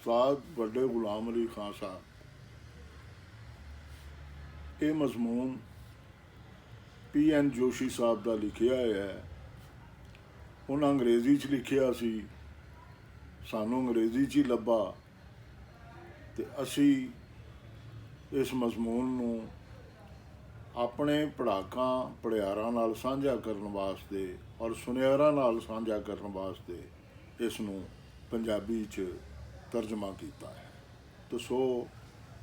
ਉਸਤਾਦ ਵੱਡੇ ਗੁਲਾਮ ਅਲੀ ਖਾਨ ਸਾਹਿਬ। ਇਹ ਮਜ਼ਮੂਨ PN ਜੋਸ਼ੀ ਸਾਹਿਬ ਦਾ ਲਿਖਿਆ ਹੋਇਆ ਹੈ। ਉਹਨਾਂ ਅੰਗਰੇਜ਼ੀ 'ਚ ਲਿਖਿਆ ਸੀ, ਸਾਨੂੰ ਅੰਗਰੇਜ਼ੀ 'ਚ ਹੀ ਲੱਭਾ ਅਤੇ ਅਸੀਂ ਇਸ ਮਜ਼ਮੂਨ ਨੂੰ ਆਪਣੇ ਪੜ੍ਹਾਕਾਂ ਪੜਿਆਰਾਂ ਨਾਲ ਸਾਂਝਾ ਕਰਨ ਵਾਸਤੇ ਔਰ ਸੁਨਿਆਰਾਂ ਨਾਲ ਸਾਂਝਾ ਕਰਨ ਵਾਸਤੇ ਇਸ ਨੂੰ ਪੰਜਾਬੀ 'ਚ ਤਰਜਮਾ ਕੀਤਾ ਹੈ। ਤੇ ਸੋ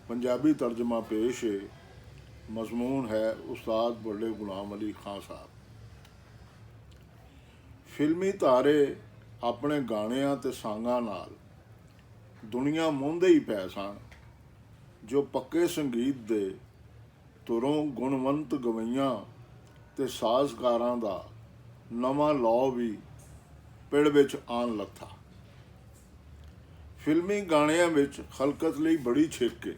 ਪੰਜਾਬੀ ਤਰਜਮਾ ਪੇਸ਼ ਹੈ। ਮਜ਼ਮੂਨ ਹੈ ਉਸਤਾਦ ਵੱਡੇ ਗੁਲਾਮ ਅਲੀ ਖਾਨ ਸਾਹਿਬ। ਫਿਲਮੀ ਤਾਰੇ ਆਪਣੇ ਗਾਣਿਆਂ ਅਤੇ ਸਾਂਗਾਂ ਨਾਲ ਦੁਨੀਆ ਮੋਹਦੇ ਹੀ ਪਏ ਸਨ, ਜੋ ਪੱਕੇ ਸੰਗੀਤ ਦੇ ਧੁਰੋਂ ਗੁਣਵੰਤ ਗਵਈਆਂ ਅਤੇ ਸਾਜ਼ਕਾਰਾਂ ਦਾ ਨਵਾਂ ਲੌ ਵੀ ਪਿੜ ਵਿੱਚ ਆਉਣ ਲੱਥਾ। ਫਿਲਮੀ ਗਾਣਿਆਂ ਵਿੱਚ ਖਲਕਤ ਲਈ ਬੜੀ ਛਿੱਕ ਹੈ,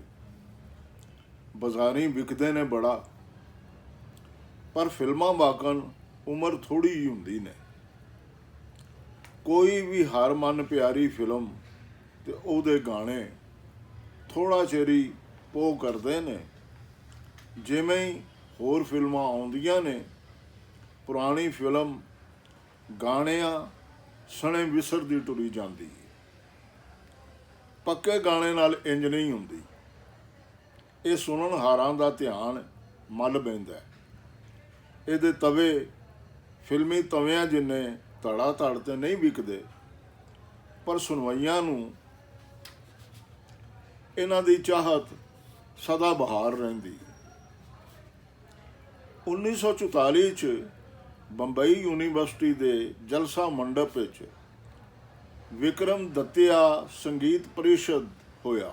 ਬਾਜ਼ਾਰੀ ਵਿਕਦੇ ਨੇ ਬੜਾ, ਪਰ ਫਿਲਮਾਂ ਵਾਕਣ ਉਮਰ ਥੋੜ੍ਹੀ ਹੀ ਹੁੰਦੀ ਨੇ। ਕੋਈ ਵੀ ਹਰ ਮਨ ਪਿਆਰੀ ਫਿਲਮ ਤੇ ਉਹਦੇ ਗਾਣੇ ਥੋੜ੍ਹਾ ਚਿਰ ਹੀ ਪੋਹ ਕਰਦੇ ਨੇ। ਜਿਵੇਂ ਹੀ ਹੋਰ ਫਿਲਮਾਂ ਆਉਂਦੀਆਂ ਨੇ, ਪੁਰਾਣੀ ਫਿਲਮ ਗਾਣਿਆਂ ਸਣੇ ਵਿਸਰਦੀ ਟੁਰੀ ਜਾਂਦੀ ਹੈ। ਪੱਕੇ ਗਾਣੇ ਨਾਲ ਇੰਜ ਨਹੀਂ ਹੁੰਦੀ। ਇਹ ਸੁਣਨਹਾਰਾਂ ਦਾ ਧਿਆਨ ਮੱਲ ਬਹਿੰਦਾ। ਇਹਦੇ ਤਵੇ ਫਿਲਮੀ ਤਵਿਆਂ ਜਿੰਨੇ ਧੜਾ ਧੜ ਤੇ ਨਹੀਂ ਵਿਕਦੇ, ਪਰ ਸੁਣਵਾਈਆਂ ਨੂੰ ਇਹਨਾਂ ਦੀ ਚਾਹਤ ਸਦਾ ਬਹਾਰ ਰਹਿੰਦੀ। 1944 'ਚ ਬੰਬਈ ਯੂਨੀਵਰਸਿਟੀ ਦੇ ਜਲਸਾ ਮੰਡਪ ਵਿੱਚ ਵਿਕਰਮ ਦੱਤਿਆ ਸੰਗੀਤ ਪਰਿਸ਼ਦ ਹੋਇਆ।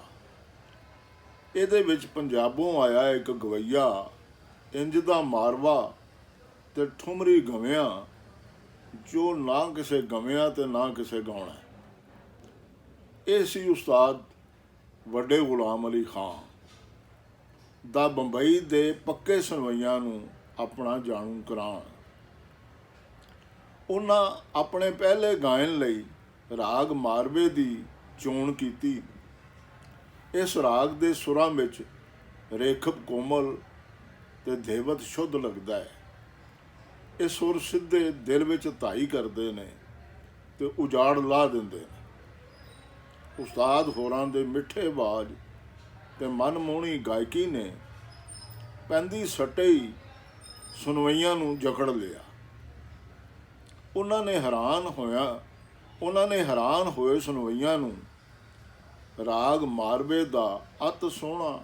ਇਹਦੇ ਵਿੱਚ ਪੰਜਾਬੋਂ ਆਇਆ ਇੱਕ ਗਵਈਆ ਇੰਜ ਦਾ ਮਾਰਵਾ ਤੇ ਠੁਮਰੀ ਗਵਿਆਂ, ਜੋ ਨਾ ਕਿਸੇ ਗਵਿਆਂ ਤੇ ਨਾ ਕਿਸੇ ਗਾਉਣਾ। ਇਹ ਸੀ ਉਸਤਾਦ ਵੱਡੇ ਗੁਲਾਮ ਅਲੀ ਖਾਨ ਦਾ ਬੰਬਈ ਦੇ ਪੱਕੇ ਸੁਣਵਈਆਂ ਨੂੰ ਆਪਣਾ ਜਾਣੂ ਕਰਾਉਣ। ਉਹਨਾਂ ਆਪਣੇ ਪਹਿਲੇ ਗਾਇਨ ਲਈ ਰਾਗ ਮਾਰਵੇ ਦੀ ਚੋਣ ਕੀਤੀ। ਇਸ ਰਾਗ ਦੇ ਸੁਰਾਂ ਵਿੱਚ ਰੇਖਬ ਕੋਮਲ ਤੇ ਧੇਵਤ ਸ਼ੁੱਧ ਲੱਗਦਾ ਹੈ। ਇਹ ਸੁਰ ਸਿੱਧੇ ਦਿਲ ਵਿੱਚ ਧਾਈ ਕਰਦੇ ਨੇ ਤੇ ਉਜਾੜ ਲਾ ਦਿੰਦੇ ਨੇ। ਉਸਤਾਦ ਹੋਰਾਂ ਦੇ ਮਿੱਠੇ ਆਵਾਜ਼ ਤੇ ਮਨਮੋਹਣੀ ਗਾਇਕੀ ਨੇ ਪੈਂਦੀ ਸੱਟੇ ਹੀ ਸੁਣਵਈਆਂ ਨੂੰ ਜਕੜ ਲਿਆ। ਉਹਨਾਂ ਨੇ ਹੈਰਾਨ ਹੋਏ ਸੁਣਵਈਆਂ ਨੂੰ ਰਾਗ ਮਾਰਵੇ ਦਾ ਅਤ ਸੋਹਣਾ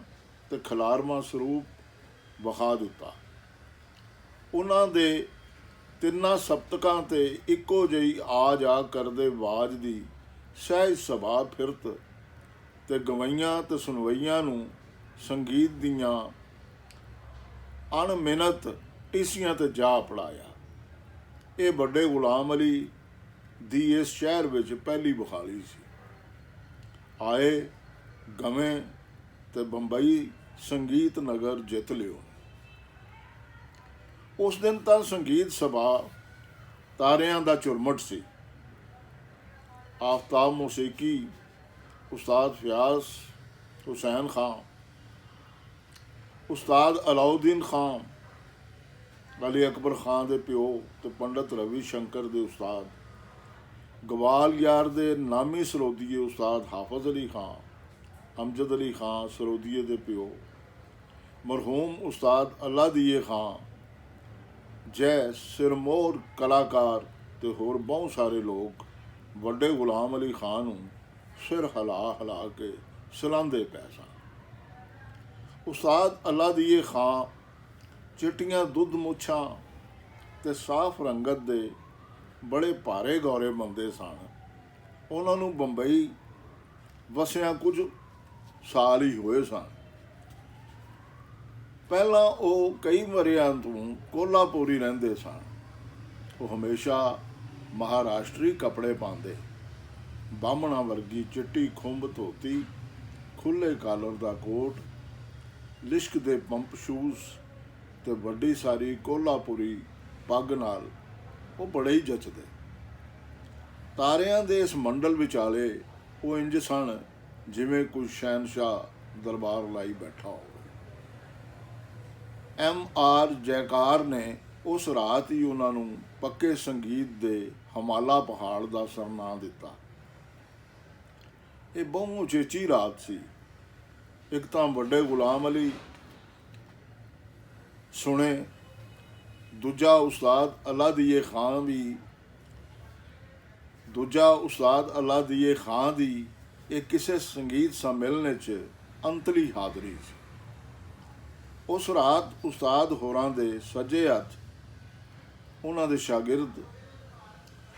ਤੇ ਖਿਲਾਰਵਾਂ ਸਰੂਪ ਵਿਖਾ ਦਿੱਤਾ। ਉਹਨਾਂ ਦੇ ਤਿੰਨਾਂ ਸਪਤਕਾਂ ਤੇ ਇੱਕੋ ਜਿਹੀ ਆ ਜਾ ਕਰਦੇ ਆਵਾਜ਼ ਦੀ ਸਹਿਜ ਸੁਭਾਅ ਫਿਰਤ ਤੇ ਗਵਈਆਂ ਤੇ ਸੁਣਵਈਆਂ ਨੂੰ ਸੰਗੀਤ ਦੀਆਂ ਅਣਮਿਣਤ ਟੀਸੀਆਂ ਤੇ ਜਾ ਪੜਾਇਆ। ਇਹ ਵੱਡੇ ਗੁਲਾਮ ਅਲੀ ਦੀ ਇਸ ਸ਼ਹਿਰ ਵਿੱਚ ਪਹਿਲੀ ਬਹਾਲੀ ਸੀ। ਆਏ ਗਵੇਂ ਤੇ ਬੰਬਈ ਸੰਗੀਤ ਨਗਰ ਜਿੱਤ ਲਿਓ। ਉਸ ਦਿਨ ਤਾਂ ਸੰਗੀਤ ਸਭਾ ਤਾਰਿਆਂ ਦਾ ਝੁਰਮਟ ਸੀ। ਆਫਤਾਬ ਮੌਸੀਕੀ ਉਸਤਾਦ ਫਿਆਜ਼ ਹੁਸੈਨ ਖਾਂ, ਉਸਤਾਦ ਅਲਾਉਦੀਨ ਖਾਂ, ਅਲੀ ਅਕਬਰ ਖਾਂ ਦੇ ਪਿਓ ਤੇ ਪੰਡਤ ਰਵੀ ਸ਼ੰਕਰ ਦੇ ਉਸਤਾਦ, ਗਵਾਲੀਅਰ ਦੇ ਨਾਮੀ ਸਰੋਦੀਏ ਉਸਤਾਦ ਹਾਫਜ਼ ਅਲੀ ਖਾਂ, ਅਮਜਦ ਅਲੀ ਖਾਂ ਸਰੋਦੀਏ ਦੇ ਪਿਓ, ਮਰਹੂਮ ਉਸਤਾਦ ਅੱਲਾਦੀਏ ਖਾਂ, ਜੈ ਸਿਰਮੌਰ ਕਲਾਕਾਰ ਤੇ ਹੋਰ ਬਹੁਤ ਸਾਰੇ ਲੋਕ ਵੱਡੇ ਗੁਲਾਮ ਅਲੀ ਖਾਨ ਨੂੰ ਸਿਰ ਹਿਲਾ ਕੇ ਸਲਾਹੁੰਦੇ ਪਏ ਸਨ। ਉਸਤਾਦ ਅੱਲਾਦੀਏ ਖਾਂ ਚਿੱਟੀਆਂ ਦੁੱਧ ਮੁੱਛਾਂ ਤੇ ਸਾਫ਼ ਰੰਗਤ ਦੇ ਬੜੇ ਭਾਰੇ ਗੌਰੇ ਬੰਦੇ ਸਨ। ਉਹਨਾਂ ਨੂੰ ਬੰਬਈ ਵਸਿਆਂ ਕੁਝ ਸਾਲ ਹੀ ਹੋਏ ਸਨ। ਪਹਿਲਾਂ ਉਹ ਕਈ ਵਰ੍ਹਿਆਂ ਤੋਂ ਕੋਲਾਪੁਰੀ ਰਹਿੰਦੇ ਸਨ। ਉਹ ਹਮੇਸ਼ਾ ਮਹਾਰਾਸ਼ਟਰੀ ਕੱਪੜੇ ਪਾਉਂਦੇ, ਬਾਹਮਣਾ ਵਰਗੀ ਚਿੱਟੀ ਖੁੰਬ ਧੋਤੀ, ਖੁੱਲ੍ਹੇ ਕਾਲਰ ਦਾ ਕੋਟ, ਲਿਸ਼ਕ ਦੇ ਪੰਪ ਸ਼ੂਜ਼ ਤੇ ਵੱਡੀ ਸਾਰੀ ਕੋਲਾਪੁਰੀ ਪੱਗ ਨਾਲ ਉਹ ਬੜੇ ਹੀ ਜੱਚਦੇ। ਤਾਰਿਆਂ ਦੇ ਇਸ ਮੰਡਲ ਵਿਚਾਲੇ ਉਹ ਇੰਜ ਸਨ ਜਿਵੇਂ ਕੋਈ ਸ਼ਹਿਨशाह ਦਰਬਾਰ ਲਾਈ ਬੈਠਾ ਹੋਵੇ। M.R. ਜੈਕਾਰ ਨੇ ਉਸ ਰਾਤ ਹੀ ਉਹਨਾਂ ਨੂੰ ਪੱਕੇ ਸੰਗੀਤ ਦੇ ਹਿਮਾਲਾ ਪਹਾੜ ਦਾ ਸਰਨਾਂ ਦਿੱਤਾ। ਇਹ ਬਹੁ ਉਚੇਚੀ ਰਾਤ ਸੀ। ਇੱਕ ਤਾਂ ਵੱਡੇ ਗੁਲਾਮ ਅਲੀ ਸੁਣੇ, ਦੂਜਾ ਉਸਤਾਦ ਅੱਲਾਦੀਏ ਖਾਂ ਦੀ ਇਹ ਕਿਸੇ ਸੰਗੀਤ ਸੰਮੇਲਨ 'ਚ ਅੰਤਲੀ ਹਾਜ਼ਰੀ ਸੀ। ਉਸ ਰਾਤ ਉਸਤਾਦ ਹੋਰਾਂ ਦੇ ਸੱਜੇ ਹੱਥ ਉਹਨਾਂ ਦੇ ਸ਼ਾਗਿਰਦ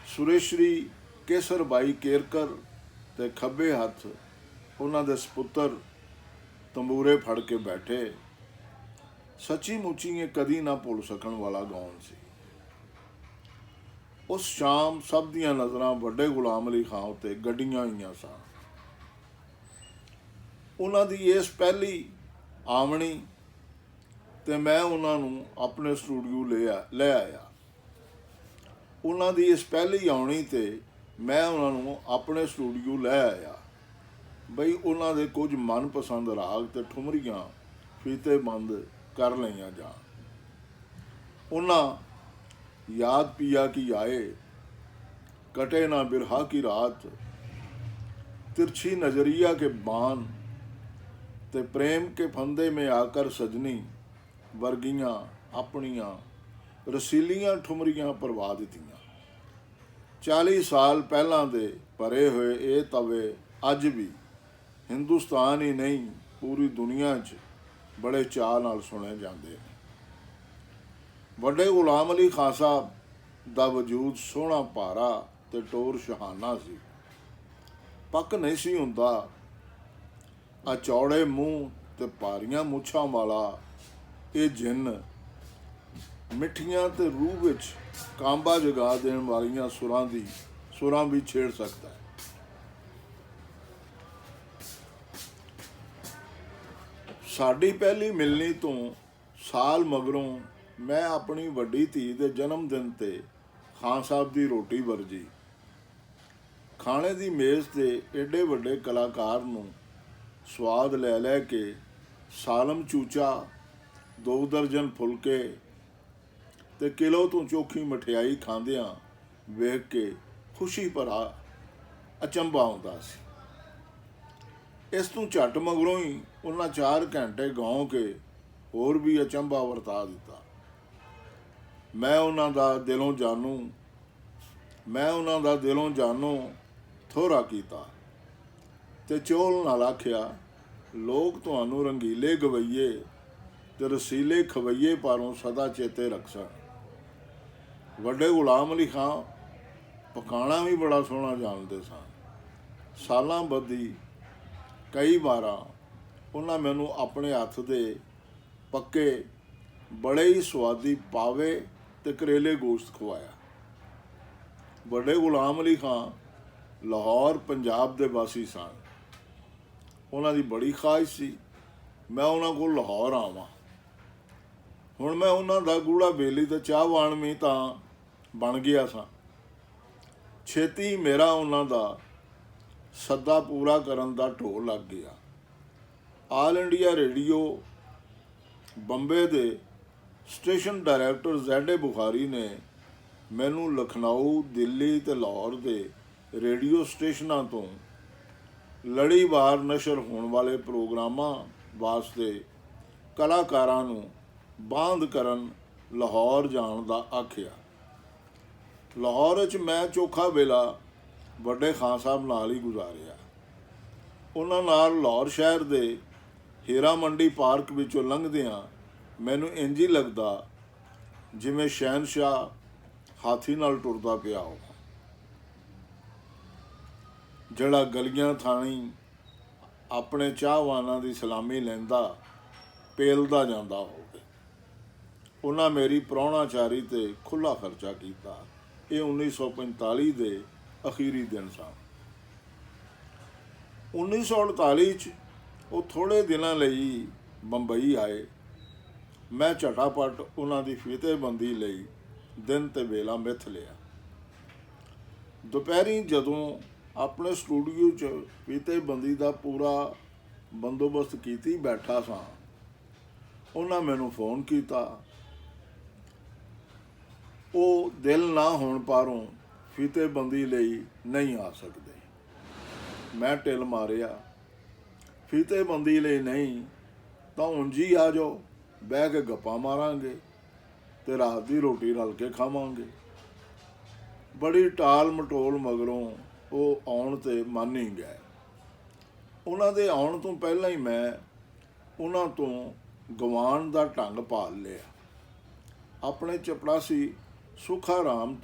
ਸੁਰੇਸ਼ਰੀ ਕੇਸਰ ਬਾਈ ਕੇਰਕਰ ਤੇ ਖੱਬੇ ਹੱਥ ਉਹਨਾਂ ਦੇ ਸਪੁੱਤਰ ਤੰਬੂਰੇ ਫੜ ਕੇ ਬੈਠੇ। ਸੱਚੀ ਮੁੱਚੀ ਇਹ ਕਦੀ ਨਾ ਭੁੱਲ ਸਕਣ ਵਾਲਾ ਗਾਉਣ ਸੀ। ਉਸ ਸ਼ਾਮ ਸਭ ਦੀਆਂ ਨਜ਼ਰਾਂ ਵੱਡੇ ਗੁਲਾਮ ਅਲੀ ਖਾਂ ਉੱਤੇ ਗੱਡੀਆਂ ਹੋਈਆਂ ਸਨ। ਉਹਨਾਂ ਦੀ ਇਸ ਪਹਿਲੀ ਆਮਣੀ ਤੇ ਮੈਂ ਉਹਨਾਂ ਨੂੰ ਆਪਣੇ ਸਟੂਡੀਓ ਲੈ ਆਇਆ। ਉਹਨਾਂ ਦੀ ਇਸ ਪਹਿਲੀ ਆਉਣੀ ਤੇ ਮੈਂ ਉਹਨਾਂ ਨੂੰ ਆਪਣੇ ਸਟੂਡੀਓ ਲੈ ਆਇਆ ਬਈ ਉਹਨਾਂ ਦੇ ਕੁਝ ਮਨਪਸੰਦ ਰਾਗ ਤੇ ਠੁਮਰੀਆਂ ਫੀਤੇਬੰਦ ਕਰ ਲਈਆਂ ਜਾਣ। ਉਹਨਾਂ ਯਾਦ ਪਿਆ ਕਿ ਆਏ, कटे ना बिरहा की रात, तिरछी नजरिया के बान ते प्रेम के फंदे में आकर सजनी वर्गियां अपनियां रसीलियां ठुमरियां परवा दित्तियां। 40 साल पहलां दे भरे होए ये तवे अज भी हिंदुस्तान ही नहीं पूरी दुनिया च बड़े चाह नाल सुने जाते हैं। वड्डे गुलाम अली खां साहब दा वजूद सोहना भारा ते टोर शहाना सी। पक नहीं सी हुंदा। आ चौड़े मूँह ते भारियां मुछां वाला ये जिन मिठियां ते रूह विच कांबा जगा देण वालियां सुरां भी छेड़ सकता है। साडी पहली मिलनी तो साल मगरों मैं अपनी वड्डी धी दे जन्म दिन ते खान साहब दी रोटी वरजी। खाने दी मेज़ ते एडे वड्डे कलाकार नूं स्वाद लै लै के सालम चूचा, 2 दर्जन फुलके ते किलो तो चोखी मठियाई खांदियां वेख के खुशी भरा अचंभा आउंदा सी। इस तों झट मगरों ही उन्हां 4 घंटे गाँव के होर भी अचंभा वरता दिता। मैं उन्हां दा दिलों जानों थोड़ा कीता ते चोल नाल आखिया, लोग तुहानूं रंगीले गवैये ते रसीले खवैये पारों सदा चेते रखसन। वड्डे गुलाम अली खां पकाना भी बड़ा सोहना जानते सन। सालां बधी कई बारां उन्हां मैनूं अपने हत्थ दे पक्के बड़े ही स्वादी पावे ते करेले गोश्त खवाया। वड्डे गुलाम अली खां लाहौर पंजाब दे वासी सन। उन्हां दी बड़ी ख्वाहिश सी मैं उन्हां कोल लाहौर आवां। हुण मैं उन्हां दा गूड़ा बेली ते चाहवान भी तां बन गया सां। छेती मेरा उन्हां दा सद्दा पूरा करन दा ढोल लग गया। आल इंडिया रेडियो बंबे दे स्टेशन डायरैक्टर Z.A. बुखारी ने मैनू लखनऊ, दिल्ली ते लाहौर दे रेडियो स्टेशनां तो लड़ीवार नशर होने वाले प्रोग्रामां वास्ते कलाकारां नूं बांध करन लाहौर जाण दा आखिया। लाहौर च मैं चोखा वेला वड्डे खान साहब नाल ही गुजारिया। उन्हां नाल लाहौर शहर दे हीरा मंडी पार्क विचों लंघदियां मैनू इंज ही लगदा जिवें शहनशाह हाथी नाल टुरदा पिया हो, जिहड़ा गलियां थाणी अपने चाहवानां दी सलामी लैंदा पेलदा जांदा होवे। उन्हां मेरी प्राहुणाचारी ते खुला खर्चा कीता। ये 1945 दे अखीरी दिन सन। 1948 च वो थोड़े दिनां लई बंबई आए। मैं झटापट उन्हां दी फीतेबंदी लई दिन ते वेला मिथ लिया। दुपहरी जदों ਆਪਣੇ ਸਟੂਡੀਓ 'ਚ ਫੀਤੇਬੰਦੀ ਦਾ ਪੂਰਾ ਬੰਦੋਬਸਤ ਕੀਤੀ ਬੈਠਾ ਸਾਂ। ਉਹਨਾਂ ਮੈਨੂੰ ਫੋਨ ਕੀਤਾ। ਉਹ ਦਿਲ ਨਾ ਹੋਣ ਪਾਰੋਂ ਫੀਤੇਬੰਦੀ ਲਈ ਨਹੀਂ ਆ ਸਕਦੇ। ਮੈਂ ਢਿੱਲ ਮਾਰਿਆ, ਫੀਤੇਬੰਦੀ ਲਈ ਨਹੀਂ ਤਾਂ ਉਂਝ ਹੀ ਆ ਜਾਓ, ਬਹਿ ਕੇ ਗੱਪਾਂ ਮਾਰਾਂਗੇ ਤੇ ਰਾਤ ਦੀ ਰੋਟੀ ਰਲ ਕੇ ਖਾਵਾਂਗੇ। ਬੜੀ ਟਾਲ ਮਟੋਲ ਮਗਰੋਂ ਉਹ ਆਉਣ 'ਤੇ ਮੰਨ ਹੀ ਗਏ। ਉਹਨਾਂ ਦੇ ਆਉਣ ਤੋਂ ਪਹਿਲਾਂ ਹੀ ਮੈਂ ਉਹਨਾਂ ਤੋਂ ਗਵਾਉਣ ਦਾ ਢੰਗ ਭਾਲ ਲਿਆ। ਆਪਣੇ ਚਪੜਾਸੀ ਸੁਖਾਰਾਮ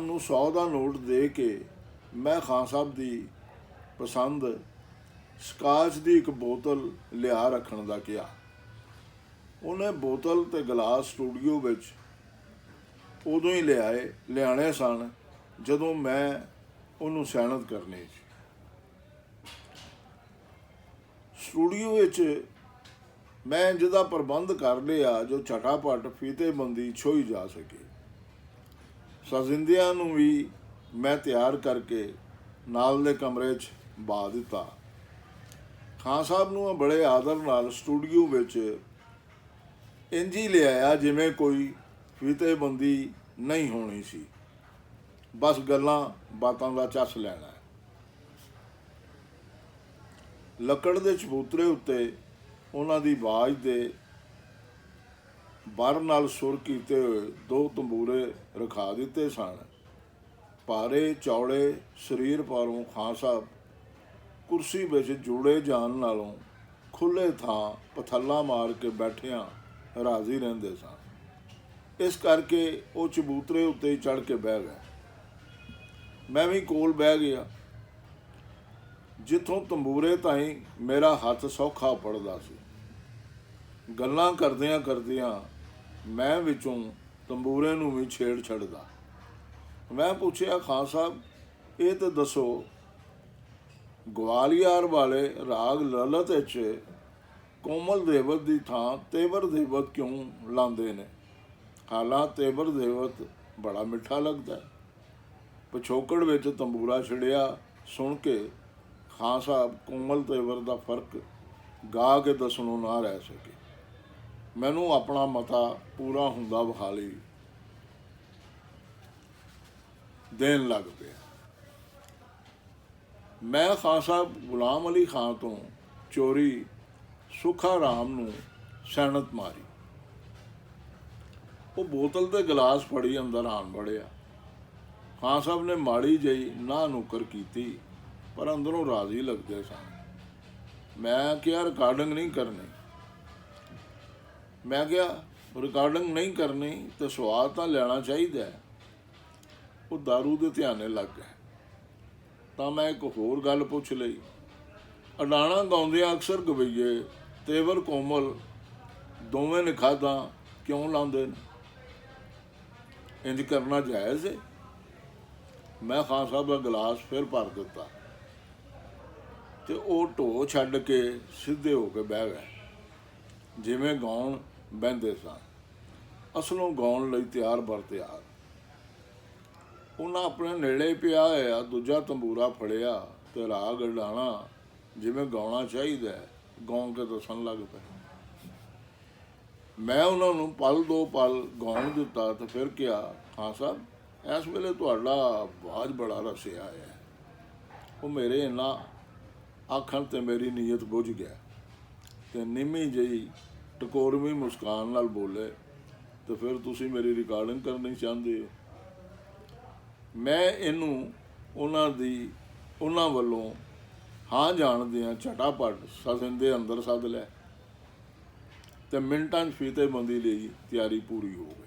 ਨੂੰ 100 ਦਾ ਨੋਟ ਦੇ ਕੇ ਮੈਂ ਖਾਨ ਸਾਹਿਬ ਦੀ ਪਸੰਦ ਸਕਾਚ ਦੀ ਇੱਕ ਬੋਤਲ ਲਿਆ ਰੱਖਣ ਦਾ ਕਿਹਾ। ਉਹਨੇ ਬੋਤਲ ਤੇ ਗਲਾਸ ਸਟੂਡੀਓ ਵਿੱਚ ਉਦੋਂ ਹੀ ਲਿਆਣੇ ਸਨ ਜਦੋਂ ਮੈਂ ਉਹਨੂੰ ਸੈਨਤ ਕਰਨੀ ਸੀ। ਸਟੂਡੀਓ ਵਿੱਚ ਮੈਂ ਜਿਹਦਾ ਪ੍ਰਬੰਧ ਕਰ ਲਿਆ ਜੋ ਝਟਾਪਟ ਫੀਤੇਬੰਦੀ ਛੋਈ ਜਾ ਸਕੇ। ਸਜਿੰਦਿਆਂ ਨੂੰ ਵੀ ਮੈਂ ਤਿਆਰ ਕਰਕੇ ਨਾਲ ਦੇ ਕਮਰੇ 'ਚ ਬਾ ਦਿੱਤਾ। ਖਾਨ ਸਾਹਿਬ ਨੂੰ ਬੜੇ ਆਦਰ ਨਾਲ ਸਟੂਡੀਓ ਵਿੱਚ ਇੰਝ ਹੀ ਲਿਆਇਆ ਜਿਵੇਂ ਕੋਈ ਫੀਤੇਬੰਦੀ ਨਹੀਂ ਹੋਣੀ ਸੀ, ਬਸ ਗੱਲਾਂ ਬਾਤਾਂ ਦਾ ਚੱਸ ਲੈਣਾ। ਲੱਕੜ ਦੇ ਚਬੂਤਰੇ ਉੱਤੇ ਉਹਨਾਂ ਦੀ ਆਵਾਜ਼ ਦੇ ਬਰ ਨਾਲ ਸੁਰ ਕੀਤੇ ਹੋਏ 2 ਤੰਬੂਰੇ ਰਖਾ ਦਿੱਤੇ ਸਨ। ਭਾਰੇ ਚੌੜੇ ਸਰੀਰ ਪਾਰੋਂ ਖਾਨ ਸਾਹਿਬ ਕੁਰਸੀ ਵਿੱਚ ਜੁੜੇ ਜਾਣ ਨਾਲੋਂ ਖੁੱਲ੍ਹੇ ਥਾਂ ਪਥੱਲਾ ਮਾਰ ਕੇ ਬੈਠਿਆਂ ਰਾਜ਼ੀ ਰਹਿੰਦੇ ਸਨ। ਇਸ ਕਰਕੇ ਉਹ ਚਬੂਤਰੇ ਉੱਤੇ ਹੀ ਚੜ੍ਹ ਕੇ ਬਹਿ ਗਏ। ਮੈਂ ਵੀ ਕੋਲ ਬਹਿ ਗਿਆ। ਜਿੱਥੋਂ ਤੰਬੂਰੇ ਤਾਈਂ ਮੇਰਾ ਹੱਥ ਸੌਖਾ ਪੜਦਾ ਸੀ। ਗੱਲਾਂ ਕਰਦਿਆਂ ਕਰਦਿਆਂ ਮੈਂ ਵਿੱਚੋਂ ਤੰਬੂਰੇ ਨੂੰ ਵੀ ਛੇੜ ਛੱਡਦਾ। ਮੈਂ ਪੁੱਛਿਆ, ਖਾਨ ਸਾਹਿਬ ਇਹ ਤਾਂ ਦੱਸੋ, ਗਵਾਲੀਅਰ ਵਾਲੇ ਰਾਗ ਲਲਿਤ ਵਿੱਚ ਕੋਮਲ ਦੇਵਤ ਦੀ ਥਾਂ ਤੇਵਰ ਦੇਵਤ ਕਿਉਂ ਲਾਉਂਦੇ ਨੇ? ਹਾਲਾਂ ਤੇਵਰ ਦੇਵਤ ਬੜਾ ਮਿੱਠਾ ਲੱਗਦਾ। ਪਿਛੋਕੜ ਵਿੱਚ ਤੰਬੂਰਾ ਛਿੜਿਆ ਸੁਣ ਕੇ ਖਾਨ ਸਾਹਿਬ ਕੋਮਲ ਤੇਵਰ ਦਾ ਫਰਕ ਗਾ ਕੇ ਦੱਸਣੋਂ ਨਾ ਰਹਿ ਸਕੇ। ਮੈਨੂੰ ਆਪਣਾ ਮਤਾ ਪੂਰਾ ਹੁੰਦਾ ਵਿਖਾਲੀ ਦੇਣ ਲੱਗ ਪਿਆ। ਮੈਂ ਖਾਨ ਸਾਹਿਬ ਗੁਲਾਮ ਅਲੀ ਖਾਨ ਤੋਂ ਚੋਰੀ ਸੁਖਾਰਾਮ ਨੂੰ ਸੈਨਤ ਮਾਰੀ। ਉਹ ਬੋਤਲ ਤੇ ਗਲਾਸ ਫੜੀ ਅੰਦਰ ਆਣ ਵੜਿਆ। ਖਾਨ ਸਾਹਿਬ ਨੇ ਮਾੜੀ ਜਿਹੀ ਨਾ ਨੁੱਕਰ ਕੀਤੀ, ਪਰ ਅੰਦਰੋਂ ਰਾਜ਼ੀ ਲੱਗਦੇ ਸਨ। ਮੈਂ ਕਿਹਾ, ਰਿਕਾਰਡਿੰਗ ਨਹੀਂ ਕਰਨੀ। ਮੈਂ ਕਿਹਾ, ਰਿਕਾਰਡਿੰਗ ਨਹੀਂ ਕਰਨੀ ਤਾਂ ਸਵਾਦ ਤਾਂ ਲੈਣਾ ਚਾਹੀਦਾ। ਉਹ ਦਾਰੂ ਦੇ ਧਿਆਨੇ ਲੱਗ ਗਏ। ਤਾਂ ਮੈਂ ਇੱਕ ਹੋਰ ਗੱਲ ਪੁੱਛ ਲਈ। ਅਡਾਣਾ ਗਾਉਂਦਿਆਂ ਅਕਸਰ ਗਵਈਏ ਤੇਵਰ ਕੋਮਲ ਦੋਵੇਂ ਨਿਖਾਦਾਂ ਕਿਉਂ ਲਾਉਂਦੇ ਨੇ? ਇੰਝ ਕਰਨਾ ਜਾਇਜ਼ ਹੈ? ਮੈਂ ਖਾਨ ਸਾਹਿਬ ਦਾ ਗਲਾਸ ਫਿਰ ਭਰ ਦਿੱਤਾ ਤੇ ਉਹ ਢੋ ਛੱਡ ਕੇ ਸਿੱਧੇ ਹੋ ਕੇ ਬਹਿ ਗਏ, ਜਿਵੇਂ ਗਾਉਣ ਬਹਿੰਦੇ ਸਨ। ਅਸਲੋਂ ਗਾਉਣ ਲਈ ਤਿਆਰ ਬਰ ਤਿਆਰ। ਉਹਨਾਂ ਆਪਣੇ ਨੇੜੇ ਪਿਆ ਹੋਇਆ ਦੂਜਾ ਤੰਬੂਰਾ ਫੜਿਆ ਤੇ ਰਾਗ ਅਡਾਣਾ ਜਿਵੇਂ ਗਾਉਣਾ ਚਾਹੀਦਾ ਗਾਉਂ ਕੇ ਦੱਸਣ ਲੱਗ ਪਏ। ਮੈਂ ਉਹਨਾਂ ਨੂੰ ਪਲ 2 ਪਲ ਗਾਉਣ ਦਿੱਤਾ ਤੇ ਫਿਰ ਕਿਹਾ, ਖਾਨ ਸਾਹਿਬ ਇਸ ਵੇਲੇ ਤੁਹਾਡਾ ਆਵਾਜ਼ ਬੜਾ ਰਸਿਆ ਹੈ। ਉਹ ਮੇਰੇ ਇੰਨਾ ਆਖਣ ਤੇ ਮੇਰੀ ਨੀਅਤ ਬੁੱਝ ਗਿਆ ਤੇ ਨਿੰਮੀ ਜਿਹੀ ਟਕੋਰਵੀਂ ਮੁਸਕਾਨ ਨਾਲ ਬੋਲੇ, ਤੇ ਫਿਰ ਤੁਸੀਂ ਮੇਰੀ ਰਿਕਾਰਡਿੰਗ ਕਰਨੀ ਚਾਹੁੰਦੇ ਹੋ? ਮੈਂ ਇਹਨੂੰ ਉਹਨਾਂ ਵੱਲੋਂ ਹਾਂ ਜਾਣਦਿਆਂ ਝਟਾਪਟ ਸਜਿੰਦੇ ਅੰਦਰ ਸੱਦ ਲਿਆ ਤੇ ਮਿੰਟਾਂ 'ਚ ਫੀਤੇਬੰਦੀ ਲਈ ਤਿਆਰੀ ਪੂਰੀ ਹੋ ਗਈ।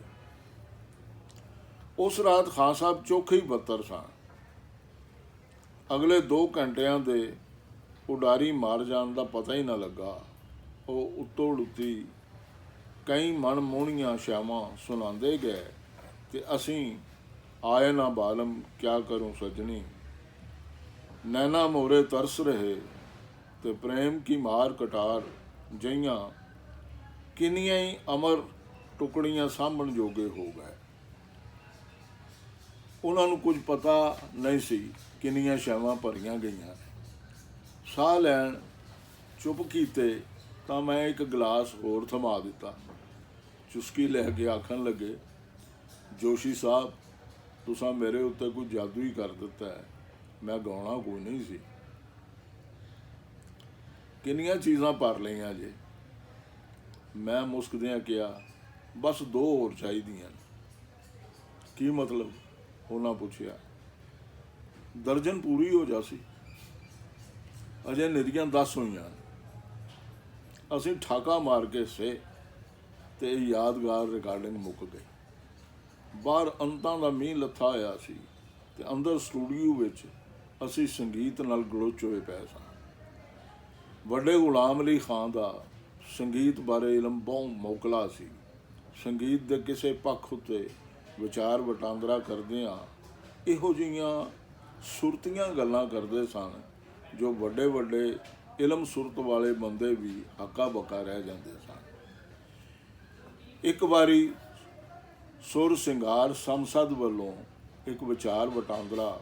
ਉਸ ਰਾਤ ਖਾਨ ਸਾਹਿਬ ਚੋਖੇ ਹੀ ਬੱਤਰ ਸਨ। ਅਗਲੇ 2 ਘੰਟਿਆਂ ਦੇ ਉਡਾਰੀ ਮਾਰ ਜਾਣ ਦਾ ਪਤਾ ਹੀ ਨਾ ਲੱਗਾ। ਉਹ ਉੱਤੋਂ ਉੱਤੀ ਕਈ ਮਨਮੋਹਣੀਆਂ ਸ਼ਾਮਾਂ ਸੁਣਾਉਂਦੇ ਗਏ ਤੇ ਅਸੀਂ ਆਏ ਨਾ ਬਾਲਮ ਕਿਆ ਕਰੂੰ ਸਜਣੀ, ਨੈਣਾ ਮੋਰੇ ਤਰਸ ਰਹੇ ਤੇ ਪ੍ਰੇਮ ਕੀ ਮਾਰ ਕਟਾਰ ਜਈਆਂ, ਕਿੰਨੀਆਂ ਹੀ ਅਮਰ ਟੁਕੜੀਆਂ ਸਾਂਭਣ ਜੋਗੇ ਹੋ ਗਏ। ਉਹਨਾਂ ਨੂੰ ਕੁਝ ਪਤਾ ਨਹੀਂ ਸੀ ਕਿੰਨੀਆਂ ਛਾਵਾਂ ਭਰੀਆਂ ਗਈਆਂ ਨੇ। ਸਾਹ ਲੈਣ ਚੁੱਪ ਕੀਤੇ ਤਾਂ ਮੈਂ ਇੱਕ ਗਲਾਸ ਹੋਰ ਥਮਾ ਦਿੱਤਾ। ਚੁਸਕੀ ਲੈ ਕੇ ਆਖਣ ਲੱਗੇ, ਜੋਸ਼ੀ ਸਾਹਿਬ, ਤੁਸਾਂ ਮੇਰੇ ਉੱਤੇ ਕੋਈ ਜਾਦੂ ਹੀ ਕਰ ਦਿੱਤਾ ਹੈ। ਮੈਂ ਗਾਉਣਾ ਕੋਈ ਨਹੀਂ ਸੀ। ਕਿੰਨੀਆਂ ਚੀਜ਼ਾਂ ਭਰ ਲਈਆਂ ਜੇ। ਮੈਂ ਮੁਸਕਦਿਆਂ ਕਿਹਾ, ਬਸ 2 ਹੋਰ ਚਾਹੀਦੀਆਂ। ਕੀ ਮਤਲਬ? ਉਹਨਾਂ ਪੁੱਛਿਆ। ਦਰਜਨ ਪੂਰੀ ਹੋ ਜਾਸੀ। ਅਜੇ ਨਿਰੀਆਂ 10 ਹੋਈਆਂ। ਅਸੀਂ ਠਾਕਾ ਮਾਰ ਕੇ ਸੇ ਤੇ ਯਾਦਗਾਰ ਰਿਕਾਰਡਿੰਗ ਮੁੱਕ ਗਈ। ਬਾਹਰ ਅੰਤਾਂ ਦਾ ਮੀਂਹ ਲੱਥਾ ਹੋਇਆ ਸੀ ਤੇ ਅੰਦਰ ਸਟੂਡੀਓ ਵਿੱਚ ਅਸੀਂ ਸੰਗੀਤ ਨਾਲ ਗਲੋਚੋਏ ਪਏ ਸਾਂ। ਵੱਡੇ ਗੁਲਾਮ ਅਲੀ ਖਾਨ ਦਾ ਸੰਗੀਤ ਬਾਰੇ ਇਲਮ ਬਹੁਤ ਮੋਕਲਾ ਸੀ। ਸੰਗੀਤ ਦੇ ਕਿਸੇ ਪੱਖ ਉੱਤੇ ਵਿਚਾਰ ਵਟਾਂਦਰਾ ਕਰਦਿਆਂ ਇਹੋ ਜਿਹੀਆਂ ਸੁਰਤੀਆਂ ਗੱਲਾਂ ਕਰਦੇ ਸਨ ਜੋ ਵੱਡੇ ਵੱਡੇ ਇਲਮ ਸੁਰਤ ਵਾਲੇ ਬੰਦੇ ਵੀ ਹੱਕਾ ਬੱਕਾ ਰਹਿ ਜਾਂਦੇ ਸਨ। ਇੱਕ ਵਾਰੀ ਸੁਰ ਸਿੰਗਾਰ ਸੰਸਦ ਵੱਲੋਂ ਇੱਕ ਵਿਚਾਰ ਵਟਾਂਦਰਾ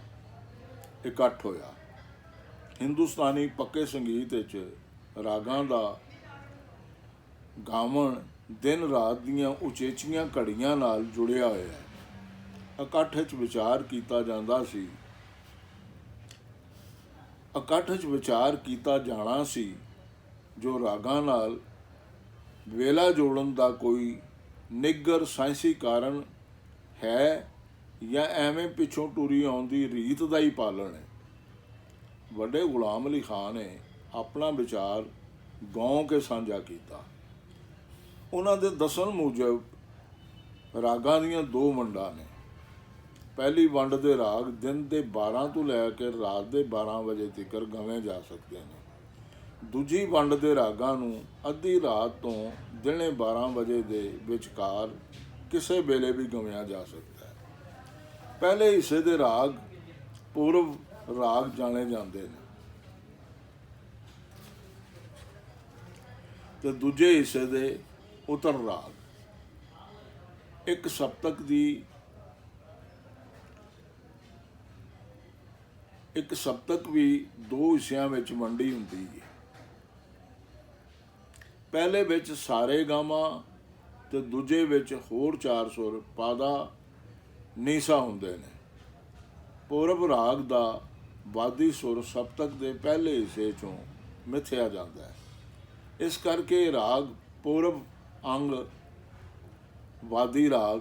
ਇਕੱਠ ਹੋਇਆ। ਹਿੰਦੁਸਤਾਨੀ ਪੱਕੇ ਸੰਗੀਤ ਵਿੱਚ ਰਾਗਾਂ ਦਾ ਗਾਵਣ ਦਿਨ ਰਾਤ ਦੀਆਂ ਉਚੇਚੀਆਂ ਘੜੀਆਂ ਨਾਲ ਜੁੜਿਆ ਹੋਇਆ ਹੈ। ਇਕੱਠ ਵਿੱਚ ਵਿਚਾਰ ਕੀਤਾ ਜਾਂਦਾ ਸੀ। ਇਕੱਠ ਵਿੱਚ ਵਿਚਾਰ ਕੀਤਾ ਜਾਣਾ ਸੀ ਜੋ ਰਾਗਾਂ ਨਾਲ ਵੇਲਾ ਜੋੜਨ ਦਾ ਕੋਈ ਨਿੱਗਰ ਸਾਇੰਸੀ ਕਾਰਨ ਹੈ ਜਾਂ ਐਵੇਂ ਪਿੱਛੋਂ ਟੁਰੀ ਆਉਂਦੀ ਰੀਤ ਦਾ ਹੀ ਪਾਲਣ ਹੈ। ਵੱਡੇ ਗੁਲਾਮ ਅਲੀ ਖਾਨ ਨੇ ਆਪਣਾ ਵਿਚਾਰ ਗਾਉਂ ਕੇ ਸਾਂਝਾ ਕੀਤਾ। ਉਹਨਾਂ ਦੇ ਦੱਸਣ ਮੁਜਬ ਰਾਗਾਂ ਦੀਆਂ 2 ਵੰਡਾਂ ਨੇ। ਪਹਿਲੀ ਵੰਡ ਦੇ ਰਾਗ ਦਿਨ ਦੇ 12 ਤੋਂ ਲੈ ਕੇ ਰਾਤ ਦੇ 12 ਵਜੇ ਤੱਕ ਗਾਏ ਜਾ ਸਕਦੇ ਨੇ। ਦੂਜੀ ਵੰਡ ਦੇ ਰਾਗਾਂ ਨੂੰ ਅੱਧੀ ਰਾਤ ਤੋਂ ਦਿਨੇ 12 ਵਜੇ ਦੇ ਵਿਚਕਾਰ ਕਿਸੇ ਵੇਲੇ ਵੀ ਗਾਇਆ ਜਾ ਸਕਦਾ ਹੈ। ਪਹਿਲੇ ਹਿੱਸੇ ਦੇ ਰਾਗ ਪੂਰਵ ਰਾਗ ਜਾਣੇ ਜਾਂਦੇ ਨੇ ਤੇ ਦੂਜੇ ਹਿੱਸੇ ਦੇ ਉੱਤਰ ਰਾਗ। ਇੱਕ ਸਪਤਕ ਵੀ 2 ਹਿੱਸਿਆਂ ਵਿੱਚ ਵੰਡੀ ਹੁੰਦੀ ਹੈ। ਪਹਿਲੇ ਵਿੱਚ ਸਾਰੇ ਗਾਮਾ ਤੇ ਦੂਜੇ ਵਿੱਚ ਹੋਰ 4 ਸੁਰ ਪਾਦਾ ਨੀਸਾ ਹੁੰਦੇ ਨੇ। ਪੂਰਬ ਰਾਗ ਦਾ ਵਾਦੀ ਸੁਰ ਸਪਤਕ ਦੇ ਪਹਿਲੇ ਹਿੱਸੇ ਚੋਂ ਮਿਥਿਆ ਜਾਂਦਾ ਹੈ। ਇਸ ਕਰਕੇ ਰਾਗ ਪੂਰਬ ਅੰਗ ਵਾਦੀ ਰਾਗ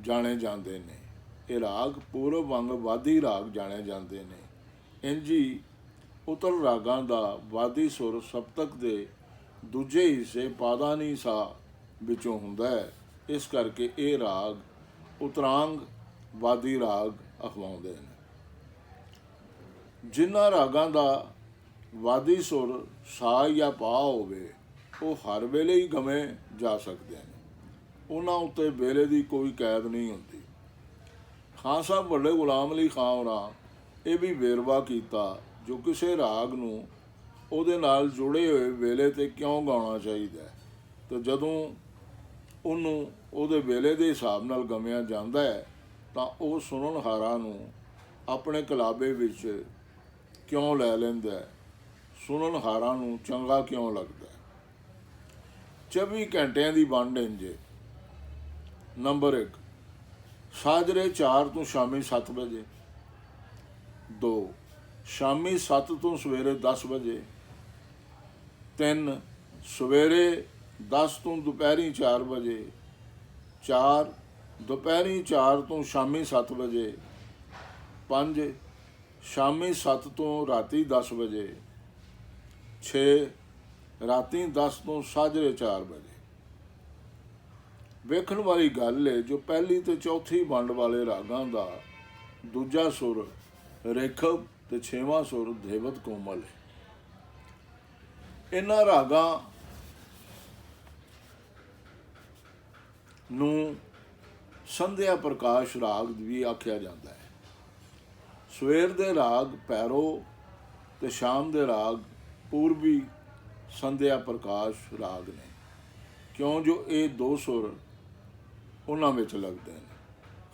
ਜਾਣੇ ਜਾਂਦੇ ਨੇ। ਇਹ ਰਾਗ ਪੂਰਬ ਅੰਗ ਵਾਦੀ ਰਾਗ ਜਾਣੇ ਜਾਂਦੇ ਨੇ। ਇੰਜੀ ਉੱਤਰ ਰਾਗਾਂ ਦਾ ਵਾਦੀ ਸੁਰ ਸਪਤਕ ਦੇ ਦੂਜੇ ਹਿੱਸੇ ਪਾਦਾਨੀ ਸਾ ਵਿੱਚੋਂ ਹੁੰਦਾ ਹੈ। ਇਸ ਕਰਕੇ ਇਹ ਰਾਗ ਉਤਰਾਂਗ ਵਾਦੀ ਰਾਗ ਅਖਵਾਉਂਦੇ ਨੇ। ਜਿਨ੍ਹਾਂ ਰਾਗਾਂ ਦਾ ਵਾਦੀ ਸੁਰ ਸਾ ਜਾਂ ਪਾ ਹੋਵੇ ਉਹ ਹਰ ਵੇਲੇ ਹੀ ਗਵੇਂ ਜਾ ਸਕਦੇ ਨੇ। ਉਹਨਾਂ ਉੱਤੇ ਵੇਲੇ ਦੀ ਕੋਈ ਕੈਦ ਨਹੀਂ ਹੁੰਦੀ। ਖਾਨ ਸਾਹਿਬ ਵੱਡੇ ਗੁਲਾਮ ਅਲੀ ਖਾਨ ਹੋਰਾਂ ਇਹ ਵੀ ਵੇਰਵਾ ਕੀਤਾ ਜੋ ਕਿਸੇ ਰਾਗ ਨੂੰ ਉਹਦੇ ਨਾਲ ਜੁੜੇ ਹੋਏ ਵੇਲੇ 'ਤੇ ਕਿਉਂ ਗਾਉਣਾ ਚਾਹੀਦਾ ਹੈ ਤੇ ਜਦੋਂ ਉਹਨੂੰ ਉਹਦੇ ਵੇਲੇ ਦੇ ਹਿਸਾਬ ਨਾਲ ਗਾਇਆ ਜਾਂਦਾ ਹੈ ਤਾਂ ਉਹ ਸੁਣਨਹਾਰਾਂ ਨੂੰ ਆਪਣੇ ਕਲਾਬੇ ਵਿੱਚ ਕਿਉਂ ਲੈ ਲੈਂਦਾ, ਸੁਣਨਹਾਰਾਂ ਨੂੰ ਚੰਗਾ ਕਿਉਂ ਲੱਗਦਾ। 24 ਘੰਟਿਆਂ ਦੀ ਵੰਡ ਇੰਝ। ਨੰਬਰ 1 ਸਾਜਰੇ 4 ਤੋਂ ਸ਼ਾਮੀ 7 ਵਜੇ। 2 ਸ਼ਾਮੀ 7 ਤੋਂ ਸਵੇਰੇ 10 ਵਜੇ। 3 ਸਵੇਰੇ 10 ਤੋਂ ਦੁਪਹਿਰੀ 4 ਵਜੇ। 4 ਦੁਪਹਿਰੀ 4 ਤੋਂ ਸ਼ਾਮੀ 7 ਵਜੇ। 5 ਸ਼ਾਮੀ 7 ਤੋਂ ਰਾਤੀ 10 ਵਜੇ। 6 ਰਾਤੀ 10 ਤੋਂ ਸਾਜਰੇ 4 ਵਜੇ। ਵੇਖਣ ਵਾਲੀ ਗੱਲ ਹੈ ਜੋ ਪਹਿਲੀ ਤੇ ਚੌਥੀ ਵੰਡ ਵਾਲੇ ਰਾਗਾਂ ਦਾ ਦੂਜਾ ਸੁਰ ਰੇਖਵ ਤੇ 6ਵਾਂ ਸੁਰ ਧੇਵਤ ਕੋਮਲ ਹੈ। ਇਹਨਾਂ ਰਾਗਾਂ ਨੂੰ ਸੰਧਿਆ ਪ੍ਰਕਾਸ਼ ਰਾਗ ਵੀ ਆਖਿਆ ਜਾਂਦਾ ਹੈ। ਸਵੇਰ ਦੇ ਰਾਗ ਭੈਰੋ ਤੇ ਸ਼ਾਮ ਦੇ ਰਾਗ ਪੂਰਬੀ ਸੰਧਿਆ ਪ੍ਰਕਾਸ਼ ਰਾਗ ਨੇ, ਕਿਉਂ ਜੋ ਇਹ 2 ਸੁਰ ਉਹਨਾਂ ਵਿੱਚ ਲੱਗਦੇ ਨੇ।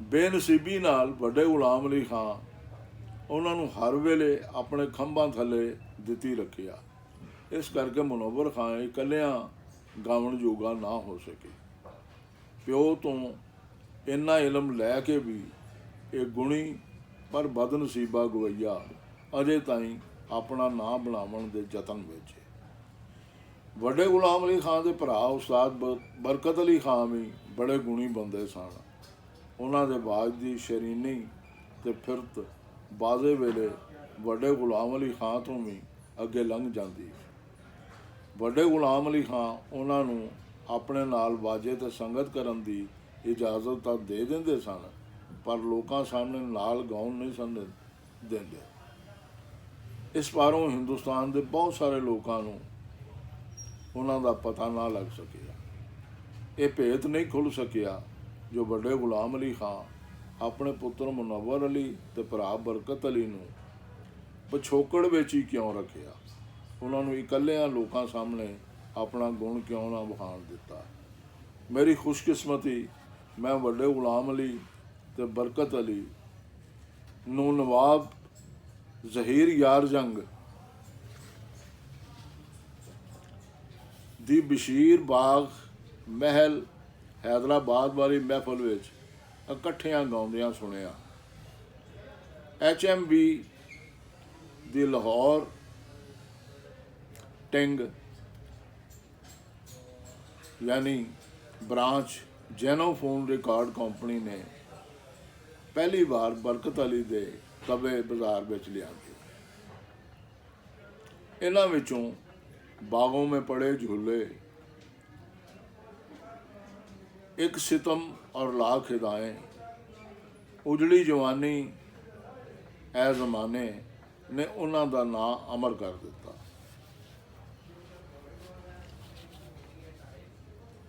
ਬੇਨਸੀਬੀ ਨਾਲ ਵੱਡੇ ਗੁਲਾਮ ਅਲੀ ਖਾਂ ਉਹਨਾਂ ਨੂੰ ਹਰ ਵੇਲੇ ਆਪਣੇ ਖੰਭਾਂ ਥੱਲੇ ਦਿੱਤੀ ਰੱਖਿਆ। ਇਸ ਕਰਕੇ ਮੁਨੱਵਰ ਖਾਂ ਇਕੱਲਿਆਂ ਗਾਉਣ ਜੋਗਾ ਨਾ ਹੋ ਸਕੇ। ਪਿਓ ਤੋਂ ਇੰਨਾ ਇਲਮ ਲੈ ਕੇ ਵੀ ਇਹ ਗੁਣੀ ਪਰ ਬਦਨਸੀਬਾ ਗਵਈਆ ਅਜੇ ਤਾਈਂ ਆਪਣਾ ਨਾਂ ਬਣਾਉਣ ਦੇ ਯਤਨ ਵਿੱਚ। ਵੱਡੇ ਗੁਲਾਮ ਅਲੀ ਖਾਂ ਦੇ ਭਰਾ ਉਸਤਾਦ ਬਰਕਤ ਅਲੀ ਖਾਂ ਵੀ ਬੜੇ ਗੁਣੀ ਬੰਦੇ ਸਨ। ਉਹਨਾਂ ਦੇ ਬਾਜ ਦੀ ਸ਼ਰੀਨੀ ਅਤੇ ਫਿਰਤ ਬਾਜ਼ੇ ਵੇਲੇ ਵੱਡੇ ਗੁਲਾਮ ਅਲੀ ਖਾਂ ਤੋਂ ਵੀ ਅੱਗੇ ਲੰਘ ਜਾਂਦੀ। ਵੱਡੇ ਗੁਲਾਮ ਅਲੀ ਖਾਂ ਉਹਨਾਂ ਨੂੰ ਆਪਣੇ ਨਾਲ ਵਾਜੇ ਅਤੇ ਸੰਗਤ ਕਰਨ ਦੀ ਇਜਾਜ਼ਤ ਤਾਂ ਦੇ ਦਿੰਦੇ ਸਨ, ਪਰ ਲੋਕਾਂ ਸਾਹਮਣੇ ਨਾਲ ਗਾਉਣ ਨਹੀਂ ਸਨ ਦਿੰਦੇ। ਇਸ ਬਾਰੋਂ ਹਿੰਦੁਸਤਾਨ ਦੇ ਬਹੁਤ ਸਾਰੇ ਲੋਕਾਂ ਨੂੰ ਉਹਨਾਂ ਦਾ ਪਤਾ ਨਾ ਲੱਗ ਸਕਿਆ। ਇਹ ਭੇਤ ਨਹੀਂ ਖੁੱਲ੍ਹ ਸਕਿਆ ਜੋ ਵੱਡੇ ਗੁਲਾਮ ਅਲੀ ਖਾਂ ਆਪਣੇ ਪੁੱਤਰ ਮੁਨੱਵਰ ਅਲੀ ਅਤੇ ਭਰਾ ਬਰਕਤ ਅਲੀ ਨੂੰ ਪਿਛੋਕੜ ਵਿੱਚ ਹੀ ਕਿਉਂ ਰੱਖਿਆ। ਉਹਨਾਂ ਨੂੰ ਇਕੱਲਿਆਂ ਲੋਕਾਂ ਸਾਹਮਣੇ ਆਪਣਾ ਗੁਣ ਕਿਉਂ ਨਾ ਵਿਖਾਣ ਦਿੱਤਾ। ਮੇਰੀ ਖੁਸ਼ਕਿਸਮਤੀ ਮੈਂ ਵੱਡੇ ਗੁਲਾਮ ਅਲੀ ਅਤੇ ਬਰਕਤ ਅਲੀ ਨੂੰ ਨਵਾਬ ਜ਼ਹੀਰ ਯਾਰ ਜੰਗ ਦੀ ਬਸ਼ੀਰ ਬਾਗ ਮਹਿਲ ਹੈਦਰਾਬਾਦ ਵਾਲੀ ਮਹਿਫਲ ਵਿੱਚ ਇਕੱਠਿਆਂ ਗਾਉਂਦਿਆਂ ਸੁਣਿਆ। HMB ਦੀ ਲਾਹੌਰ ਟਿੰਗ ਯਾਨੀ ਬ੍ਰਾਂਚ ਜੈਨੋਫੋਨ ਰਿਕਾਰਡ ਕੰਪਨੀ ਨੇ ਪਹਿਲੀ ਵਾਰ ਬਰਕਤ ਅਲੀ ਦੇ ਤਬੇ ਬਾਜ਼ਾਰ ਵਿੱਚ ਲਿਆਂਦੇ। ਇਹਨਾਂ ਵਿੱਚੋਂ ਬਾਗੋਂ ਮੈਂ ਪੜੇ ਝੂਲੇ, ਇੱਕ ਸਿਤਮ और लाख हिदाएं, उजड़ी जवानी ए जमाने ने उन्हां दा नां अमर कर दिता।